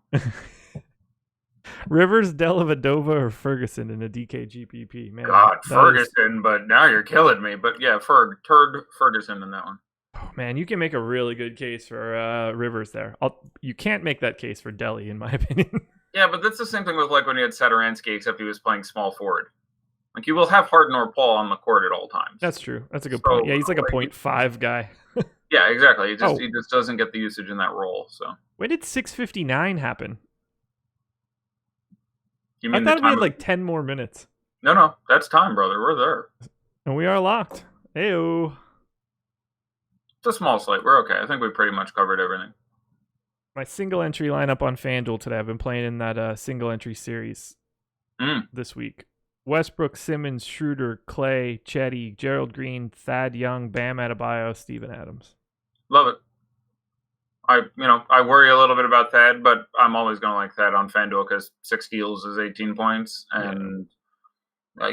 Rivers, Dellavedova, or Ferguson in a DK GPP? Man, God, Ferguson, but now you're killing me. But yeah, Ferguson in that one. Oh, man, you can make a really good case for Rivers there. You can't make that case for Delhi, in my opinion. Yeah, but that's the same thing with like when you had Satoransky, except he was playing small forward. Like you will have Harden or Paul on the court at all times. That's true. That's a good point. Yeah, he's like a 0.5 guy. Yeah, exactly. He just doesn't get the usage in that role. So when did 6:59 happen? You mean I thought we had like 10 more minutes. No, that's time, brother. We're there. And we are locked. Heyo. It's a small slate. We're okay. I think we pretty much covered everything. My single entry lineup on FanDuel today. I've been playing in that single entry series this week. Westbrook, Simmons, Schroeder, Clay, Chetty, Gerald Green, Thad Young, Bam Adebayo, Steven Adams. Love it. I worry a little bit about Thad, but I'm always going to like Thad on FanDuel because 6 steals is 18 points, and I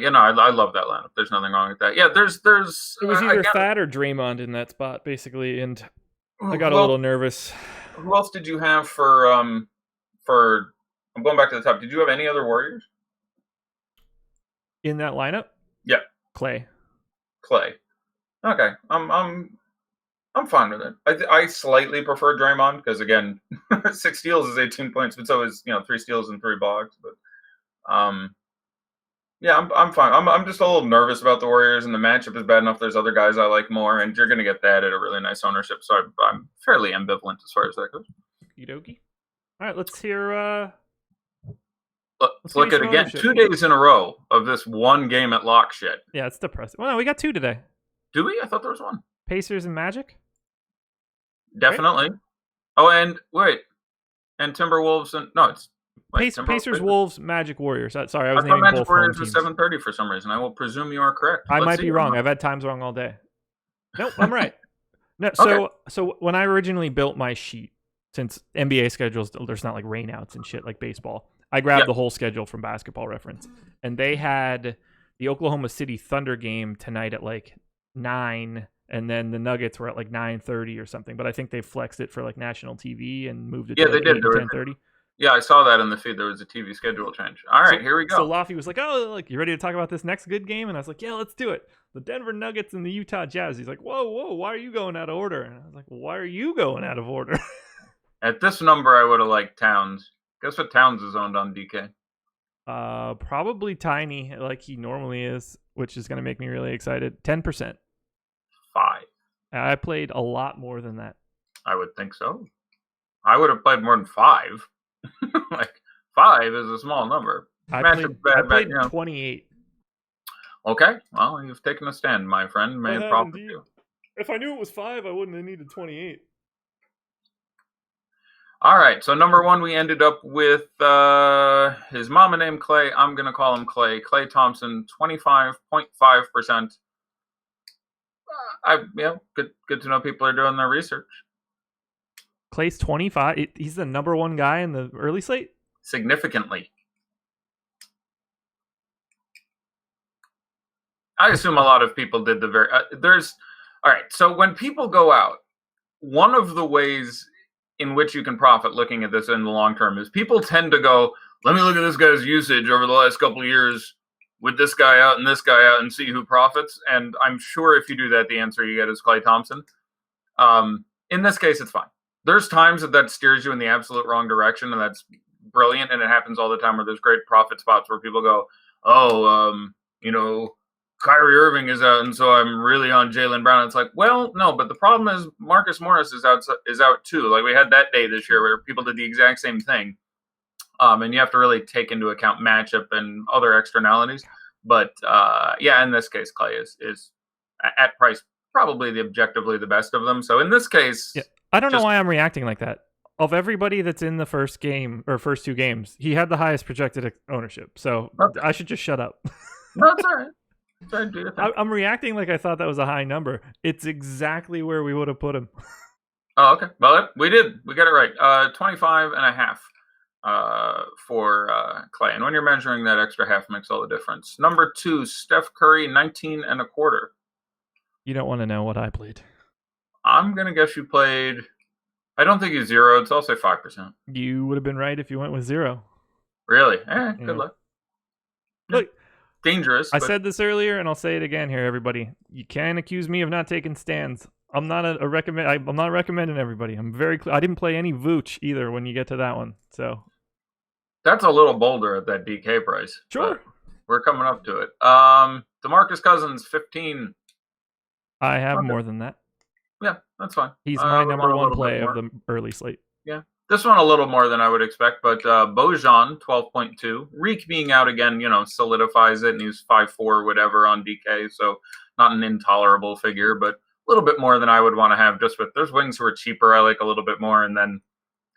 love that lineup. There's nothing wrong with that. Yeah, there's. It was either Thad or Draymond in that spot, basically, and I got a little nervous. Who else did you have for? I'm going back to the top. Did you have any other Warriors in that lineup? Yeah, Clay. Okay, I'm fine with it. I slightly prefer Draymond because again, 6 steals is 18 points, but so is 3 steals and 3 blocks. But yeah, I'm fine. I'm just a little nervous about the Warriors, and the matchup is bad enough. There's other guys I like more, and you're going to get that at a really nice ownership. So I'm fairly ambivalent as far as that goes. Okie. All right, let's hear. Let's look at again 2 days in a row of this one game at lock shit. Yeah, it's depressing. Well, no, we got 2 today. Do we? I thought there was 1. Pacers and Magic. Definitely. Right? Oh, and wait, and Timberwolves and no, it's Pacers, Wolves, Magic, Warriors. Sorry, I was thought naming Magic both Warriors teams. At 7:30 for some reason. I will presume you are correct. I might be wrong. I've had times wrong all day. Nope, I'm right. No, so when I originally built my sheet, since NBA schedules, there's not like rainouts and shit like baseball. I grabbed the whole schedule from Basketball Reference, and they had the Oklahoma City Thunder game tonight at like 9. And then the Nuggets were at like 9:30 or something, but I think they flexed it for like national TV and moved it to like 10:30. Yeah, I saw that in the feed. There was a TV schedule change. All right, here we go. So Laffy was like, "Oh, like you ready to talk about this next good game?" And I was like, "Yeah, let's do it." The Denver Nuggets and the Utah Jazz. He's like, "Whoa, why are you going out of order?" And I was like, well, "Why are you going out of order?" At this number, I would have liked Towns. Guess what Towns is owned on DK? Probably tiny, like he normally is, which is going to make me really excited. 10%. 5. I played a lot more than that. I would think so. I would have played more than 5. Like 5 is a small number. I played 28. Okay, well, you've taken a stand, my friend. May it profit you. If I knew it was 5, I wouldn't have needed 28. All right, so number 1, we ended up with his mama named Clay. I'm going to call him Clay. Clay Thompson, 25.5%. Good to know people are doing their research. Clay's 25. He's the number 1 guy in the early slate? Significantly. I assume a lot of people did the very... all right, so when people go out, one of the ways in which you can profit looking at this in the long term is people tend to go, let me look at this guy's usage over the last couple of years with this guy out and this guy out and see who profits. And I'm sure if you do that, the answer you get is Klay Thompson. In this case, it's fine. There's times that steers you in the absolute wrong direction, and that's brilliant. And it happens all the time where there's great profit spots where people go, Kyrie Irving is out, and so I'm really on Jaylen Brown. It's like, well, no, but the problem is Marcus Morris is out too. Like we had that day this year where people did the exact same thing. And you have to really take into account matchup and other externalities. But in this case, Clay is at price probably objectively the best of them. So in this case, I don't know why I'm reacting like that. Of everybody that's in the first game or first 2 games, he had the highest projected ownership. So I should just shut up. No, it's all right. I'm reacting like I thought that was a high number. It's exactly where we would have put him. Oh, okay. Well, we did. We got it right. 25.5. for Clay. And when you're measuring, that extra half makes all the difference. Number 2, Steph Curry, 19.25. You don't want to know what I played. I'm going to guess you played... I don't think you zeroed, so I'll say 5%. You would have been right if you went with 0. Really? Good luck. Look, dangerous. I said this earlier, and I'll say it again here, everybody. You can accuse me of not taking stands. I'm not I'm not recommending everybody. I'm very I didn't play any Vooch either when you get to that one. So that's a little bolder at that DK price. Sure. We're coming up to it. DeMarcus Cousins, 15. I have more than that. Yeah, that's fine. He's my number one play of the early slate. Yeah. This one a little more than I would expect, but Bojan, 12.2. Reek being out again, solidifies it, and he's 5'4", whatever on DK, so not an intolerable figure, but a little bit more than I would want to have just with, there's wings who are cheaper I like a little bit more, and then,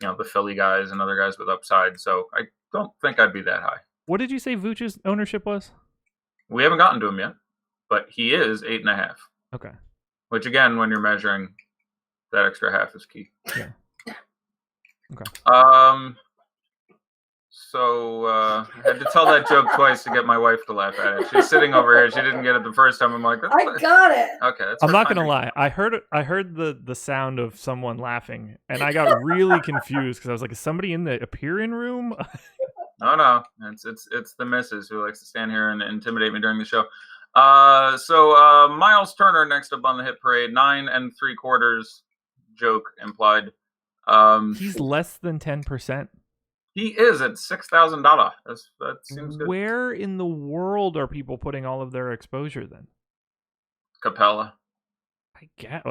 the Philly guys and other guys with upside, so I don't think I'd be that high. What did you say Vooch's ownership was? We haven't gotten to him yet, but he is 8.5. Okay. Which, again, when you're measuring, that extra half is key. Yeah. Okay. So I had to tell that joke twice to get my wife to laugh at it. She's sitting over here. She didn't get it the first time. I'm like, I got it. Okay. That's I'm not gonna lie. I heard the sound of someone laughing, and I got really confused because I was like, is somebody in the appearing room? No. It's the missus who likes to stand here and intimidate me during the show. Miles Turner next up on the hit parade, 9 3/4. Joke implied. He's less than 10%. He is at $6,000. That seems good. Where in the world are people putting all of their exposure then? Capella. I get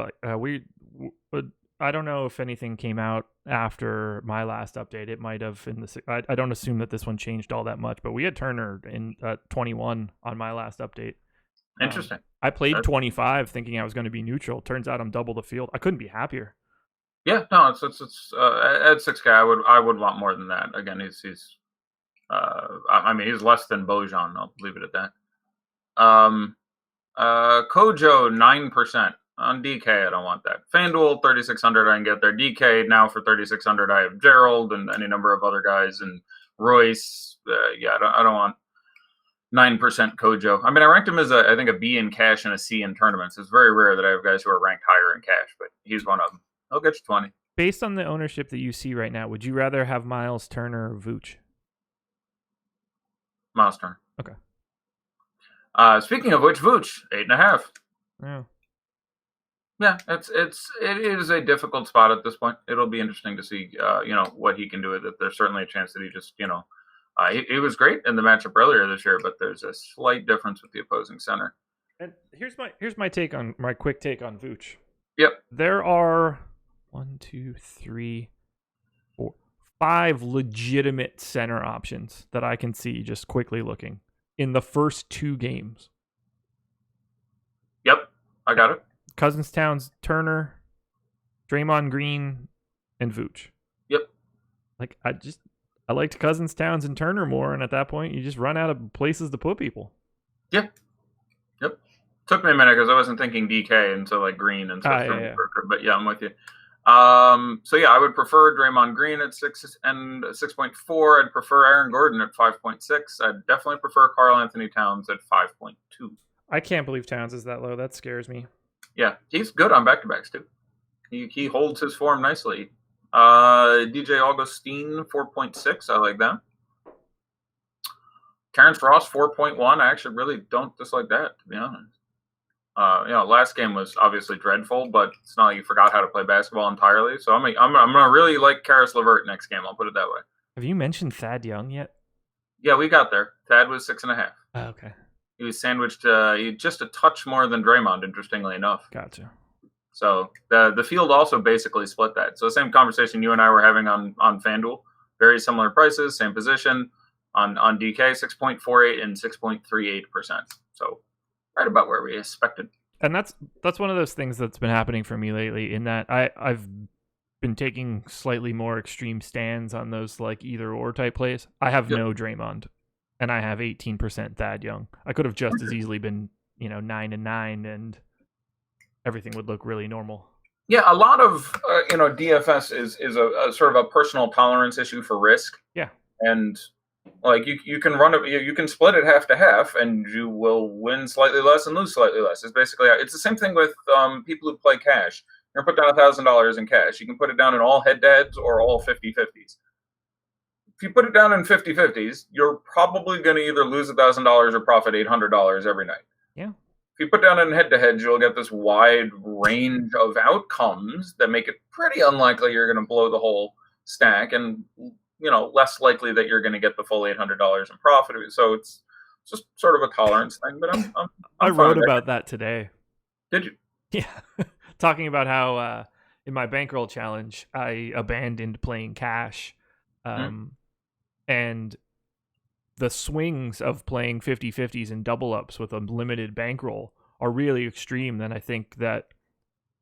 I don't know if anything came out after my last update. It might have I don't assume that this one changed all that much, but we had Turner in 21 on my last update. Interesting. I played 25 thinking I was going to be neutral. Turns out I'm double the field. I couldn't be happier. Yeah, no, it's at 6K. I would want more than that. Again, he's he's less than Bojan. I'll leave it at that. Kojo 9% on DK. I don't want that. FanDuel 3,600. I can get there. DK now for 3,600. I have Gerald and any number of other guys and Royce. I don't want 9% Kojo. I ranked him as I think a B in cash and a C in tournaments. It's very rare that I have guys who are ranked higher in cash, but he's one of them. I'll get you 20. Based on the ownership that you see right now, would you rather have Miles Turner or Vooch? Miles Turner. Okay. Speaking of which, Vooch 8.5. Yeah. Yeah, it is a difficult spot at this point. It'll be interesting to see, what he can do with it. There's certainly a chance that he just, he was great in the matchup earlier this year, but there's a slight difference with the opposing center. And here's my quick take on Vooch. Yep. There are 5 legitimate center options that I can see just quickly looking in the first 2 games. Yep, I got it. Cousins, Towns, Turner, Draymond Green, and Vooch. Yep. I liked Cousins, Towns, and Turner more, and at that point, you just run out of places to put people. Yep. Took me a minute because I wasn't thinking DK until Green and stuff. Yeah. But yeah, I'm with you. I would prefer Draymond Green at 6 and 6.4. I'd prefer Aaron Gordon at 5.6. I'd definitely prefer Karl Anthony Towns at 5.2. I can't believe Towns is that low. That scares me. Yeah, he's good on back-to-backs too. He holds his form nicely. DJ Augustine 4.6. I like that. Terrence Ross 4.1. I actually really don't dislike that, to be honest. Last game was obviously dreadful, but it's not like you forgot how to play basketball entirely. So I'm gonna really like Karis LeVert next game. I'll put it that way. Have you mentioned Thad Young yet? Yeah, we got there. Thad was 6.5. Oh, okay. He was sandwiched just a touch more than Draymond, interestingly enough. Gotcha. So the field also basically split that. So the same conversation you and I were having on FanDuel. Very similar prices, same position. On DK, 6.48 and 6.38%. So right about where we expected. And that's one of those things that's been happening for me lately, in that I've been taking slightly more extreme stands on those either or type plays. I have no Draymond, and I have 18% Thad Young. I could have just as easily been 9 and 9, and everything would look really normal. Yeah, a lot of DFS is a sort of a personal tolerance issue for risk. Yeah, and like you can run it, you can split it half to half, and you will win slightly less and lose slightly less. It's the same thing with people who play cash. You're gonna put down $1,000 in cash. You can put it down in all head-to-heads or all 50-50s. If you put it down in 50-50s, you're probably going to either lose $1,000 or profit $800 every night. Yeah. If you put down in head-to-heads, you'll get this wide range of outcomes that make it pretty unlikely you're going to blow the whole stack, and less likely that you're going to get the full $800 in profit. So it's just sort of a tolerance thing. But I wrote about that today. Did you? Yeah, talking about how in my bankroll challenge I abandoned playing cash, and the swings of playing 50-50s and double ups with a limited bankroll are really extreme. Then I think that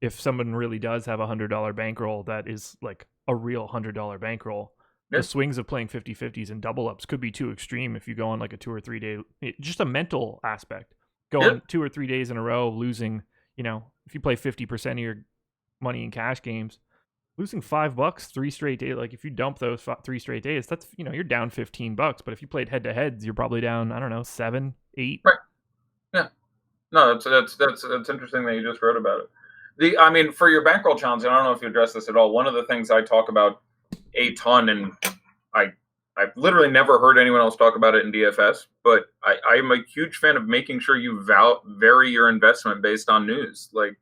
if someone really does have $100 bankroll, that is like a real $100 bankroll. The swings of playing 50-50s and double ups could be too extreme if you go on like a 2 or 3 day, just a mental aspect. Going 2 or 3 days in a row, losing, if you play 50% of your money in cash games, losing $5 3 straight days. Like if you dump those 3 straight days, that's, you're down $15. But if you played head to heads, you're probably down, I don't know, 7, 8. Right. Yeah. No, that's interesting that you just wrote about it. For your bankroll challenge, I don't know if you addressed this at all. One of the things I talk about a ton, and I've literally never heard anyone else talk about it in DFS, but I'm a huge fan of making sure you vary your investment based on news. Like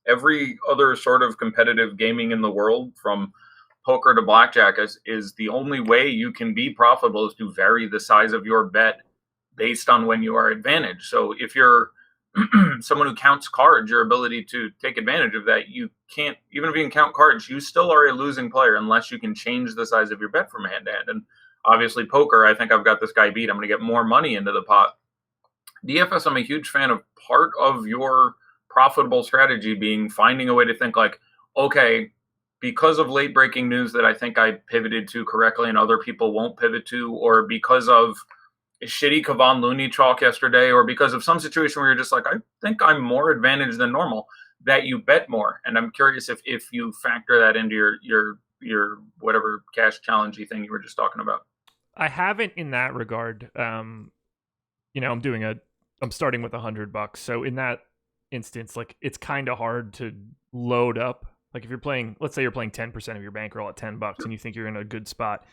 every other sort of competitive gaming in the world, from poker to blackjack, is the only way you can be profitable is to vary the size of your bet based on when you are advantaged. So if you're someone who counts cards, your ability to take advantage of that, you can't, even if you can count cards, you still are a losing player unless you can change the size of your bet from hand to hand. And obviously poker, I think I've got this guy beat. I'm going to get more money into the pot. DFS, I'm a huge fan of part of your profitable strategy being finding a way to think like, okay, because of late breaking news that I think I pivoted to correctly and other people won't pivot to, or because of a shitty Kevon Looney chalk yesterday, or because of some situation where you're just like, I think I'm more advantaged than normal, that you bet more. And I'm curious if you factor that into your whatever cash challengey thing you were just talking about. I haven't in that regard. I'm starting with $100. So in that instance, like it's kind of hard to load up. Like if you're playing, let's say you're playing 10% of your bankroll at $10 and you think you're in a good spot.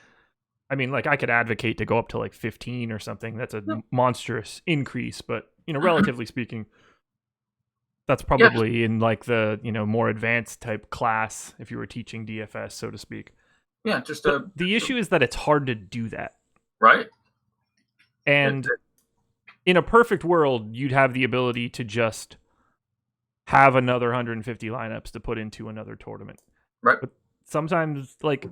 I mean, like I could advocate to go up to like 15 or something. That's a monstrous increase, but relatively speaking, that's probably in like the, more advanced type class if you were teaching DFS, so to speak. Yeah, the issue is that it's hard to do that. Right. And in a perfect world, you'd have the ability to just have another 150 lineups to put into another tournament. Right. But sometimes like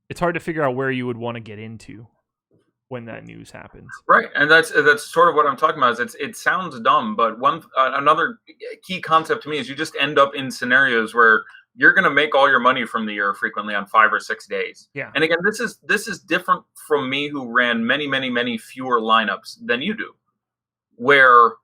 it's hard to figure out where you would want to get into when that news happens. Right. And that's sort of what I'm talking about. It sounds dumb, but another key concept to me is you just end up in scenarios where you're going to make all your money from the year frequently on 5 or 6 days. Yeah. And again, this is different from me, who ran many, many, many fewer lineups than you do, where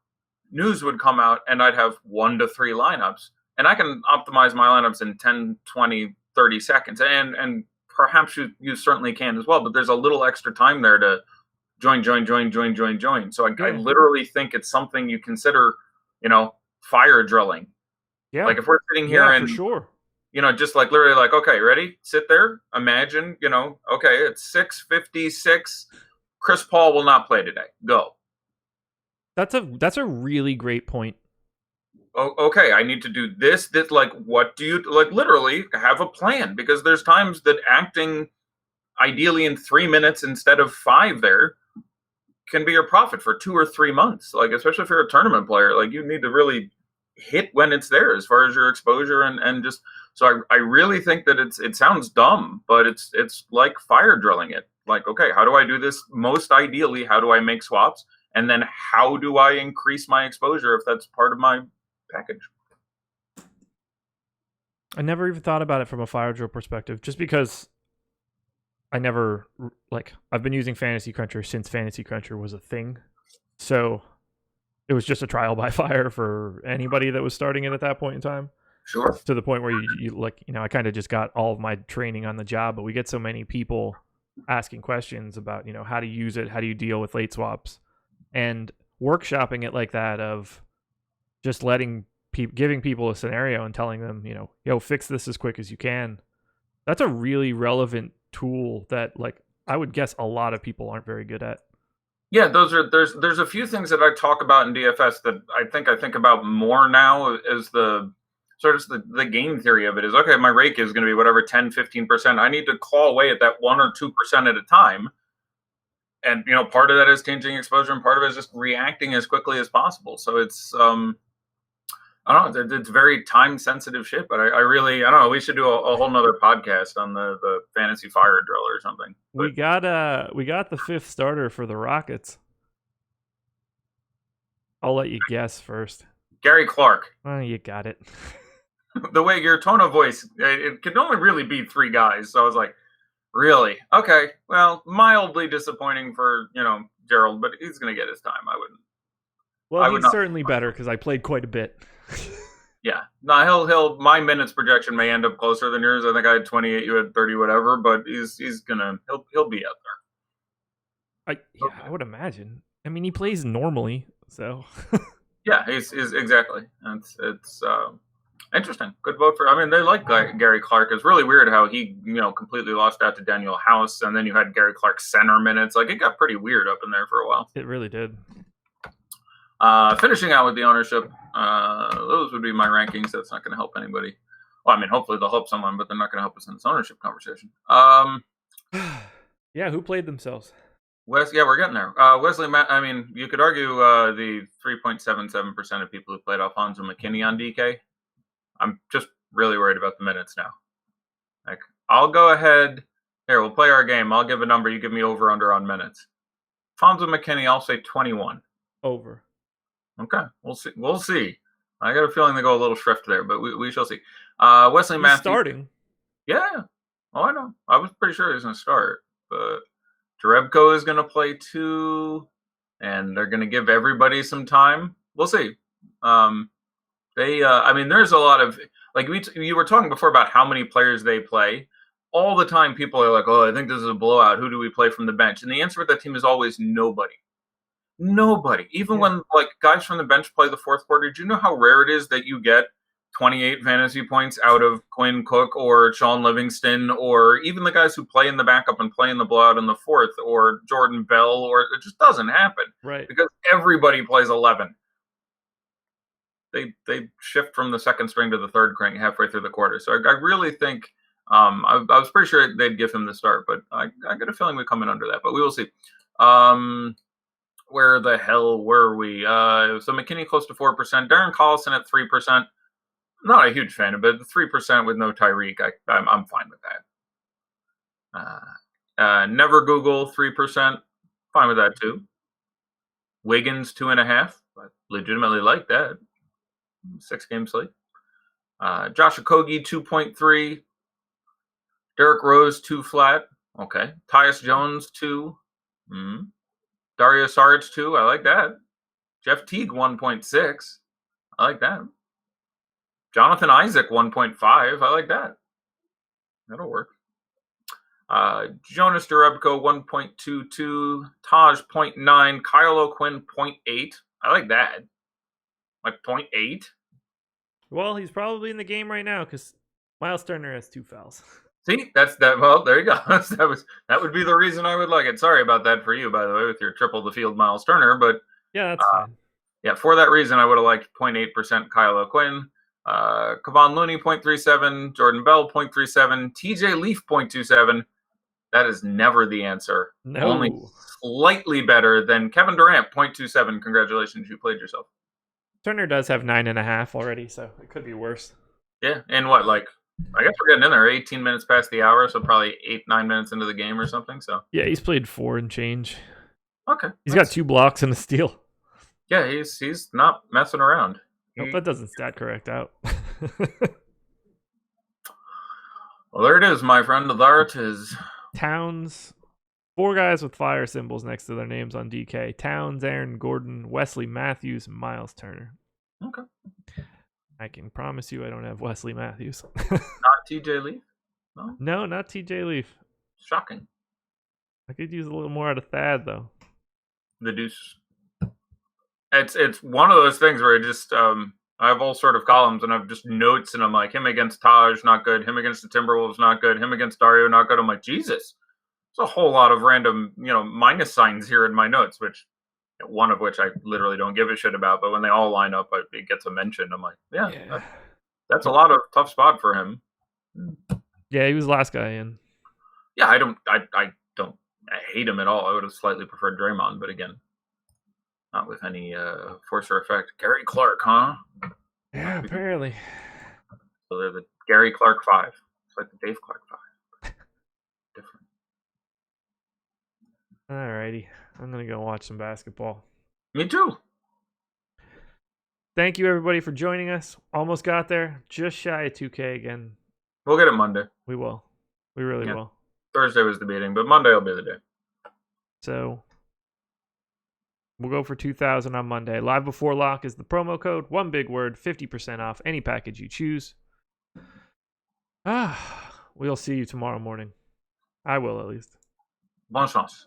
news would come out and I'd have 1 to 3 lineups, and I can optimize my lineups in 10, 20, 30 seconds. And perhaps you certainly can as well, but there's a little extra time there to join. So I literally think it's something you consider, fire drilling. Yeah. Like if we're sitting here and for sure. Just like literally like, okay, ready, sit there, imagine, okay, it's 6:56. Chris Paul will not play today. Go. That's a really great point. Oh, okay, I need to do this, like, what do you, like, literally have a plan, because there's times that acting ideally in 3 minutes instead of 5 there can be your profit for 2 or 3 months. Like, especially if you're a tournament player, like you need to really hit when it's there as far as your exposure and just, so I really think that it sounds dumb, but it's like fire drilling it. Like, okay, how do I do this most ideally? How do I make swaps? And then how do I increase my exposure if that's part of my package? I never even thought about it from a fire drill perspective, just because I've been using Fantasy Cruncher since Fantasy Cruncher was a thing. So it was just a trial by fire for anybody that was starting it at that point in time. Sure. To the point where you like, I kind of just got all of my training on the job, but we get so many people asking questions about, how to use it, how do you deal with late swaps, and workshopping it like that, of just giving people a scenario and telling them, fix this as quick as you can. That's a really relevant tool that, like, I would guess a lot of people aren't very good at. Yeah, there's a few things that I talk about in DFS that I think about more now as the sort of the game theory of it is, okay, my rake is going to be whatever 10-15%. I need to claw away at that 1 or 2% at a time. And part of that is changing exposure, and part of it is just reacting as quickly as possible. So it's I don't know, it's very time sensitive shit, but I don't know, we should do a whole nother podcast on the fantasy fire drill or something. But we got the 5th starter for the Rockets. I'll let you guess first. Gary Clark. Oh, you got it. The way your tone of voice, it could only really be 3 guys. So I was like, really? Okay. Well, mildly disappointing for, Gerald, but he's going to get his time. I wouldn't. Well, he's certainly better because I played quite a bit. Yeah. No, he'll my minutes projection may end up closer than yours. I think I had 28, you had 30, whatever, but he'll be out there. I would imagine. I mean, he plays normally, so. Yeah, he's exactly. It's interesting. Good vote for. I mean, they like Gary Clark. It's really weird how he completely lost out to Daniel House, and then you had Gary Clark center minutes. Like, it got pretty weird up in there for a while. It really did. Finishing out with the ownership, those would be my rankings. That's not going to help anybody. Well, I mean, hopefully they'll help someone, but they're not going to help us in this ownership conversation. Yeah, who played themselves? Yeah, we're getting there. Wesley, I mean, you could argue the 3.77% of people who played Alfonso McKinney on DK. I'm just really worried about the minutes now. Like, I'll go ahead. Here, we'll play our game. I'll give a number. You give me over under on minutes. Alfonso McKinney, I'll say 21. Over. Okay, we'll see. I got a feeling they go a little shrift there, but we shall see. Wesley Matthews starting. Yeah. Oh, I know. I was pretty sure he was going to start, but Jerebko is going to play 2, and they're going to give everybody some time. We'll see. I mean, there's a lot of, like, you were talking before about how many players they play. All the time, people are like, "Oh, I think this is a blowout. Who do we play from the bench?" And the answer with that team is always nobody. Nobody. Even when, like, guys from the bench play the fourth quarter, do you know how rare it is that you get 28 fantasy points out of Quinn Cook or Sean Livingston, or even the guys who play in the backup and play in the blowout in the fourth, or Jordan Bell, or it just doesn't happen. Right. Because everybody plays 11. They shift from the second string to the third string halfway through the quarter. So I really think I was pretty sure they'd give him the start, but I got a feeling we come in under that, but we will see. Where the hell were we? So McKinney close to 4%. Darren Collison at 3%. Not a huge fan of it. 3% with no Tyreek, I'm fine with that. Never Google 3%. Fine with that too. Wiggins 2.5. I legitimately like that. 6-game slate. Josh Okogie 2.3. Derrick Rose 2 flat. Okay. Tyus Jones 2. Darius Saric 2. I like that. Jeff Teague 1.6. I like that. Jonathan Isaac 1.5. I like that. That'll work. Jonas Jerebko 1.22. Taj 0.9. Kyle O'Quinn 0.8. I like that. Like 0.8. Well, he's probably in the game right now because Miles Turner has 2 fouls. See, that's that. Well, there you go. That would be the reason I would like it. Sorry about that for you, by the way, with your triple the field Miles Turner. But yeah, that's fine. Yeah, for that reason, I would have liked 0.8% Kyle O'Quinn, Kevon Looney 0.37, Jordan Bell 0.37, TJ Leaf 0.27. That is never the answer. No. Only slightly better than Kevin Durant 0.27. Congratulations, you played yourself. Turner does have 9.5 already, so it could be worse. Yeah, and what, like, I guess we're getting in there 18 minutes past the hour, so probably 8-9 minutes into the game or something. So yeah, he's played 4 and change. Okay, he's got 2 blocks and a steal. Yeah, he's not messing around. Nope, that doesn't stat correct out. Well, there it is, my friend. There it is. Towns, 4 guys with fire symbols next to their names on DK. Towns, Aaron Gordon, Wesley Matthews, Miles Turner. Okay. I can promise you I don't have Wesley Matthews. Not TJ Leaf? No? No, not TJ Leaf. Shocking. I could use a little more out of Thad, though. The deuce. It's one of those things where I just I have all sort of columns and I have just notes and I'm like, him against Taj, not good. Him against the Timberwolves, not good. Him against Dario, not good. I'm like, Jesus. There's a whole lot of random, minus signs here in my notes, which one of which I literally don't give a shit about. But when they all line up, it gets a mention. I'm like, yeah. That's a lot of tough spot for him. Yeah, he was the last guy in. Yeah, I hate him at all. I would have slightly preferred Draymond, but again, not with any force or effect. Gary Clark, huh? Yeah, apparently. So they're the Gary Clark 5. It's like the Dave Clark 5. Different. Alrighty. I'm going to go watch some basketball. Me too. Thank you, everybody, for joining us. Almost got there. Just shy of 2K again. We'll get it Monday. We will. We really will. Thursday was the meeting, but Monday will be the day. So we'll go for 2,000 on Monday. Live before lock is the promo code. One big word, 50% off any package you choose. We'll see you tomorrow morning. I will, at least. Bonne chance.